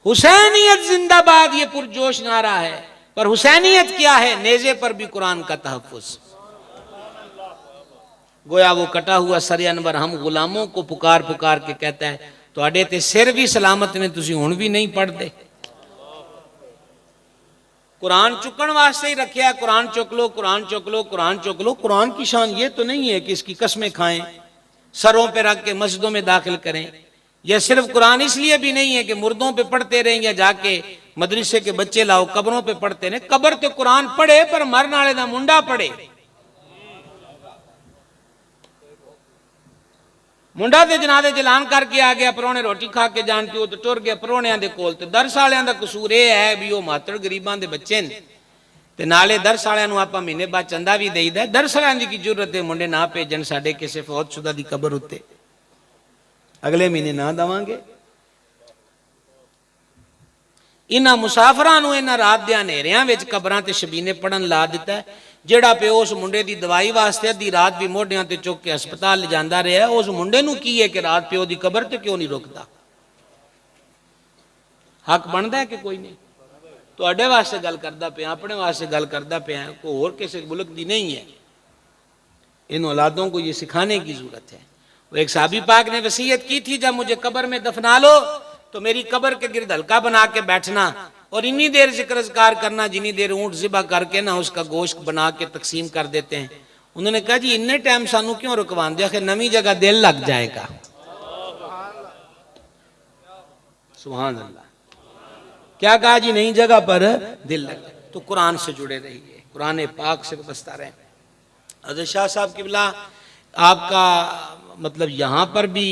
हुसैनियत जिंदाबाद ये पुरजोश नारा है, पर हुसैनियत क्या है? नेज़े पर भी कुरान का तहफ़्फ़ुज़। गोया वो कटा हुआ सरे अनवर हम गुलामों को पुकार पुकार के कहता है तुहाडे ते सिर भी सलामत ने, तुसी हुण भी नहीं पढ़ते। कुरान चुकन वास्ते ही रखे है, कुरान चुक लो, कुरान चुक लो, कुरान चुक लो। कुरान की शान ये तो नहीं है कि इसकी कस्में खाएं, सरों पे रख के मस्जिदों में दाखिल करें। यह सिर्फ कुरान इसलिए भी नहीं है कि मुर्दों पे पढ़ते रहें या जाके मदरसे के बच्चे लाओ कब्रों पे पढ़ते रहें। कब्र ते कुरान पढ़े पर मरने वाले दा मुंडा पढ़े। मुंडा ते जनादे जलान करके आ गया, परौने रोटी खा के जान पिओ तो टुर गया परौणियां दे कोल। ते दरस वालियां दा कसूर यह है भी वो मातड़ गरीबां दे बच्चे ने ते नाले दरस वालियां नूं आपां महीने बाद चंदा भी देईदा। दरस वालियां दी की जरूरत है मुंडे ना भेजण साडे किसे फौतशुदा दी कबर उत्ते, अगले महीने ना देवांगे। इन्हां मुसाफरां नूं इन्हां रात दे हनेरियां विच कबरां ते शबीने पढ़न ला दिता है। जेड़ा पे उस मुंडे दी दवाई वास्ते अद्धी रात भी मोढियां ते चुक के हस्पताल ले जांदा रहा, उस मुंडे नूं की है कि रात प्यो दी कबर ते क्यों नहीं रुकदा? हक बनदा है कि कोई नहीं? तुहाडे वास्ते गल करदा पिया, अपने वास्ते गल करदा पिया, कोई होर किसी मुल्क दी नहीं है। इन औलादों को ये सिखाने की जरूरत है। वो एक साहबी पाक ने वसीयत की थी, जब मुझे कब्र में दफना लो तो मेरी कब्र के गिर्द हल्का बना के बैठना और इन्नी देर जिक्र अज़कार करना जिन्नी देर ऊंट ज़िबा करके ना उसका गोश्त बना के तकसीम कर देते हैं। उन्होंने कहा जी इन्ने टाइम सानू क्यों रुकवांदे, आखिर नवी जगह दिल लग जाएगा। सुभान अल्लाह। क्या कहा जी? नई जगह पर दिल लग जाए। तो कुरान से जुड़े रहिए, कुरान पाक से बस्ता रहे। हज़रत शाह साहब किबला आपका मतलब यहाँ पर भी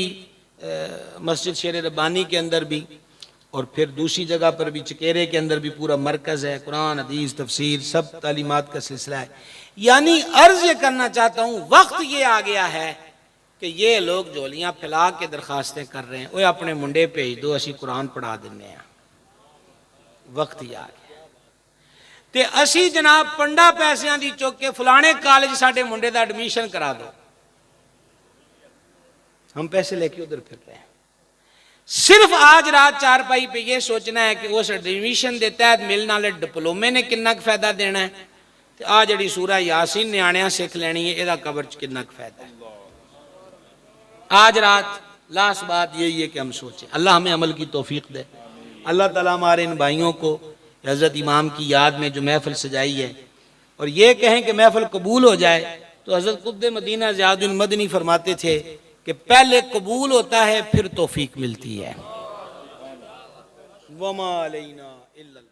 मस्जिद शेर रब्बानी के अंदर भी और फिर दूसरी जगह पर भी चकेरे के अंदर भी पूरा मरकज़ है, कुरान हदीस तफसीर सब तालीमात का सिलसिला है। यानी अर्ज ये करना चाहता हूँ, वक्त ये आ गया है कि ये लोग झोलियाँ फैला के दरखास्तें कर रहे हैं, वो अपने मुंडे भेज दो असी कुरान पढ़ा देने हैं। वक्त ये आ गया ते असी जनाब पंडा पैसियां दी चुक के फलाने कॉलेज साडे मुंडे दा एडमिशन करा दो, हम पैसे लेके उधर फिर रहे हैं। सिर्फ आज रात चारपाई पे ये सोचना है कि उस एडमिशन के तहत मिलने वाले डिप्लोमे ने कितना फायदा देना है, तो आ जी सूरह यासीन न्याणियां सीख लेनी है, यदा कबर च कितना फायदा है। आज रात लास्ट बात यही है कि हम सोचें, अल्लाह हमें अमल की तौफीक दे। अल्लाह ताला हमारे इन भाइयों को हज़रत इमाम की याद में जो महफिल सजाई है और ये कहें कि महफिल कबूल हो जाए, तो हज़रत क़ुत्ब मदीना ज़ियादुल मदनी फरमाते थे कि पहले कबूल होता है फिर तौफीक मिलती है। वमा अलैना इल्लल